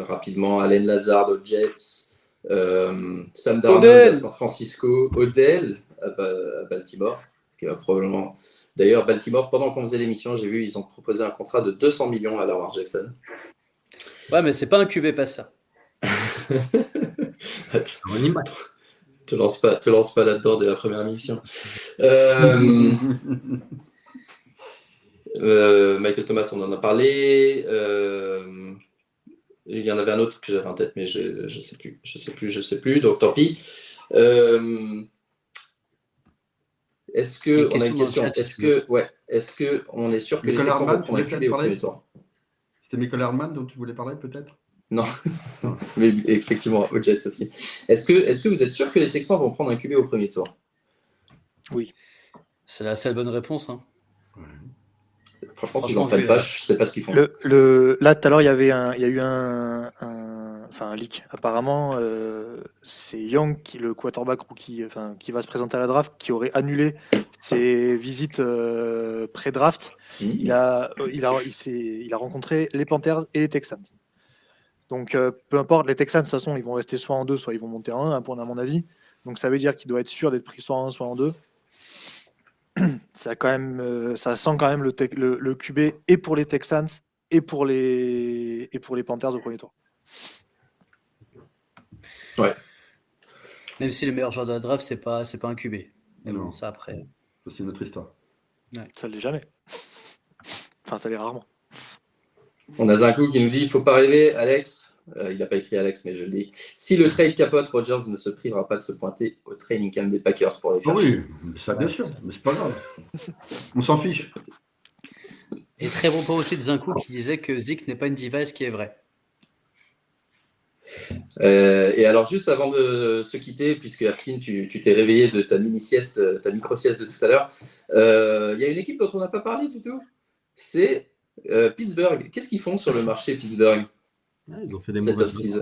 rapidement, Allen Lazard aux Jets, Sam Darnold à San Francisco, Odell à Baltimore, qui va probablement... D'ailleurs, Baltimore, pendant qu'on faisait l'émission, j'ai vu, ils ont proposé un contrat de 200 millions à Lamar Jackson. Ouais, mais c'est pas un QB passeur. Te lance pas là-dedans dès la première émission. Michael Thomas, on en a parlé. Il y en avait un autre que j'avais en tête, mais je sais plus. Donc tant pis. Est-ce que on a une question? Est-ce que on est sûr que les Texans vont prendre un QB au premier tour? C'était Michael Hardman dont tu voulais parler, peut-être? Non, mais effectivement, aux Jets aussi. Est-ce que vous êtes sûr que les Texans vont prendre un QB au premier tour? Oui. C'est la seule bonne réponse. Hein. Franchement, s'ils Franchement, n'en prennent vu, pas, je sais pas ce qu'ils font. Là, tout à l'heure, il y a eu un leak. Apparemment, c'est Young, le quarterback rookie, qui va se présenter à la draft, qui aurait annulé ses visites pré-draft. Il a rencontré les Panthers et les Texans. Donc, peu importe, les Texans, de toute façon, ils vont rester soit en 2, soit ils vont monter en 1, à mon avis. Donc, ça veut dire qu'il doit être sûr d'être pris soit en 1, soit en 2. Ça sent quand même le QB et pour les Texans et pour les Panthers au premier tour. Ouais. Même si le meilleur joueur de la draft, c'est pas un QB. Mais Non. bon, ça après. Ça, c'est une autre histoire. Ça ne l'est jamais. Enfin, ça l'est rarement. On a Zinkou qui nous dit il ne faut pas rêver, Alex. Il n'a pas écrit Alex, mais je le dis. Si le trade capote, Rodgers ne se privera pas de se pointer au training camp des Packers pour les faire chier. Oui, ça bien sûr, mais c'est pas grave. On s'en fiche. Et très bon point aussi de Zinkou qui disait que Zeke n'est pas une diva, ce qui est vrai. Et alors, juste avant de se quitter, puisque Aptine, tu t'es réveillé de ta mini-sieste, ta micro-sieste de tout à l'heure, il y a une équipe dont on n'a pas parlé du tout. C'est Pittsburgh. Qu'est-ce qu'ils font sur le marché Pittsburgh Ils ont fait des cette mauvaises off-season?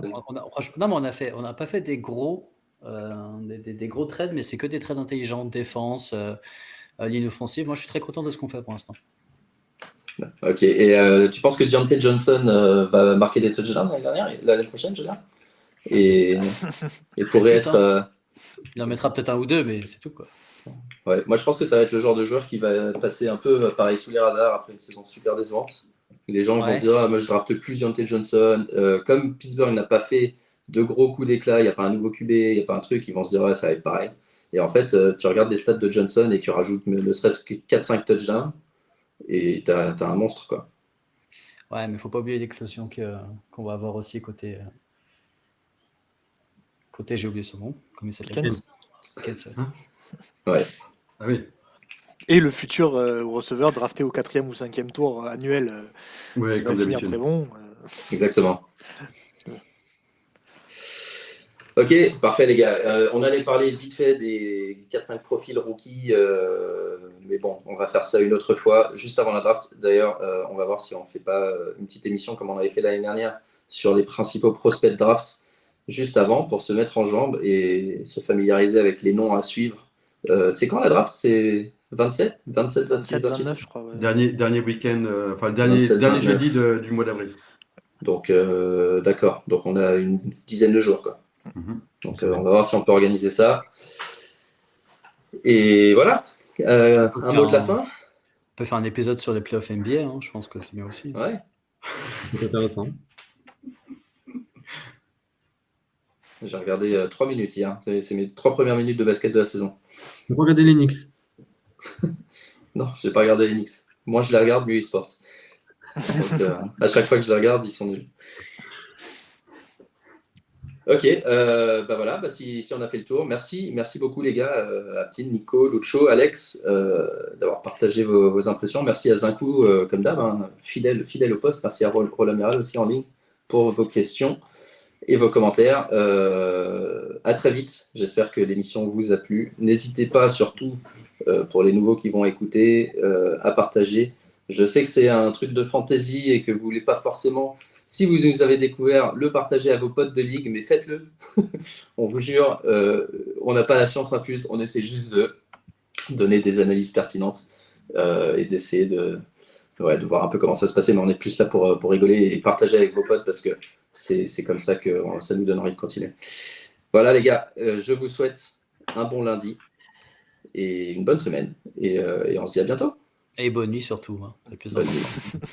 Non, mais on n'a pas fait des gros trades, mais c'est que des trades intelligents, défense, ligne offensive. Moi, je suis très content de ce qu'on fait pour l'instant. Ok. Et tu penses que Deontay Johnson va marquer des touchdowns l'année prochaine, je veux dire, et pourrait être. Il en mettra peut-être un ou deux, mais c'est tout, quoi. Ouais, moi je pense que ça va être le genre de joueur qui va passer un peu pareil sous les radars après une saison super décevante. Les gens vont se dire moi je drafte plus Deontay Johnson. Comme Pittsburgh n'a pas fait de gros coups d'éclat, il n'y a pas un nouveau QB, il n'y a pas un truc, ils vont se dire ça va être pareil. Et en fait, tu regardes les stats de Johnson et tu rajoutes ne serait-ce que 4-5 touchdowns et tu as un monstre, quoi. Ouais, mais il ne faut pas oublier l'éclosion qu'on va avoir aussi côté j'ai oublié son nom, comment il s'appelle? Kens. Ouais. Ah oui. Et le futur receveur drafté au 4e ou 5e tour annuel qui va comme finir d'habitude. très bon. Exactement. Ok, parfait les gars. On allait parler vite fait des 4-5 profils rookies, mais bon, on va faire ça une autre fois, juste avant la draft. D'ailleurs, on va voir si on ne fait pas une petite émission comme on avait fait l'année dernière sur les principaux prospects de draft juste avant pour se mettre en jambes et se familiariser avec les noms à suivre. C'est quand la draft? C'est 27, 29, je crois. Ouais. Dernier week-end, dernier jeudi du mois d'avril. Donc, d'accord. Donc, on a une dizaine de jours, quoi. Donc, on va voir si on peut organiser ça. Et voilà. Un mot de la fin? On peut faire un épisode sur les playoffs NBA, hein, je pense que c'est bien aussi. Ouais. C'est intéressant. J'ai regardé 3 minutes hier. C'est mes 3 premières minutes de basket de la saison. Tu peux regarder les Knicks. Non, j'ai pas regardé les Knicks. Moi, je les regarde, mieux ils sportent. Donc, à chaque fois que je les regarde, ils sont nuls. Ok, voilà, si on a fait le tour, merci beaucoup les gars, Aptine, Nico, Lucho, Alex, d'avoir partagé vos impressions. Merci à Zinkou, comme d'hab, hein, fidèle au poste. Merci à Roll Amiral aussi en ligne pour vos questions et vos commentaires. À très vite, j'espère que l'émission vous a plu. N'hésitez pas, surtout pour les nouveaux qui vont écouter, à partager. Je sais que c'est un truc de fantasy et que vous ne voulez pas forcément... Si vous nous avez découvert, le partagez à vos potes de ligue, mais faites-le. On vous jure, on n'a pas la science infuse, on essaie juste de donner des analyses pertinentes et d'essayer de voir un peu comment ça se passait, mais on est plus là pour rigoler et partager avec vos potes parce que c'est comme ça que ça nous donne envie de continuer. Voilà les gars, je vous souhaite un bon lundi et une bonne semaine et on se dit à bientôt. Et bonne nuit surtout, hein, le plus Bonne important.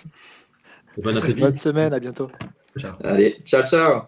Bon appétit. Bonne semaine, à bientôt. Ciao. Allez, ciao.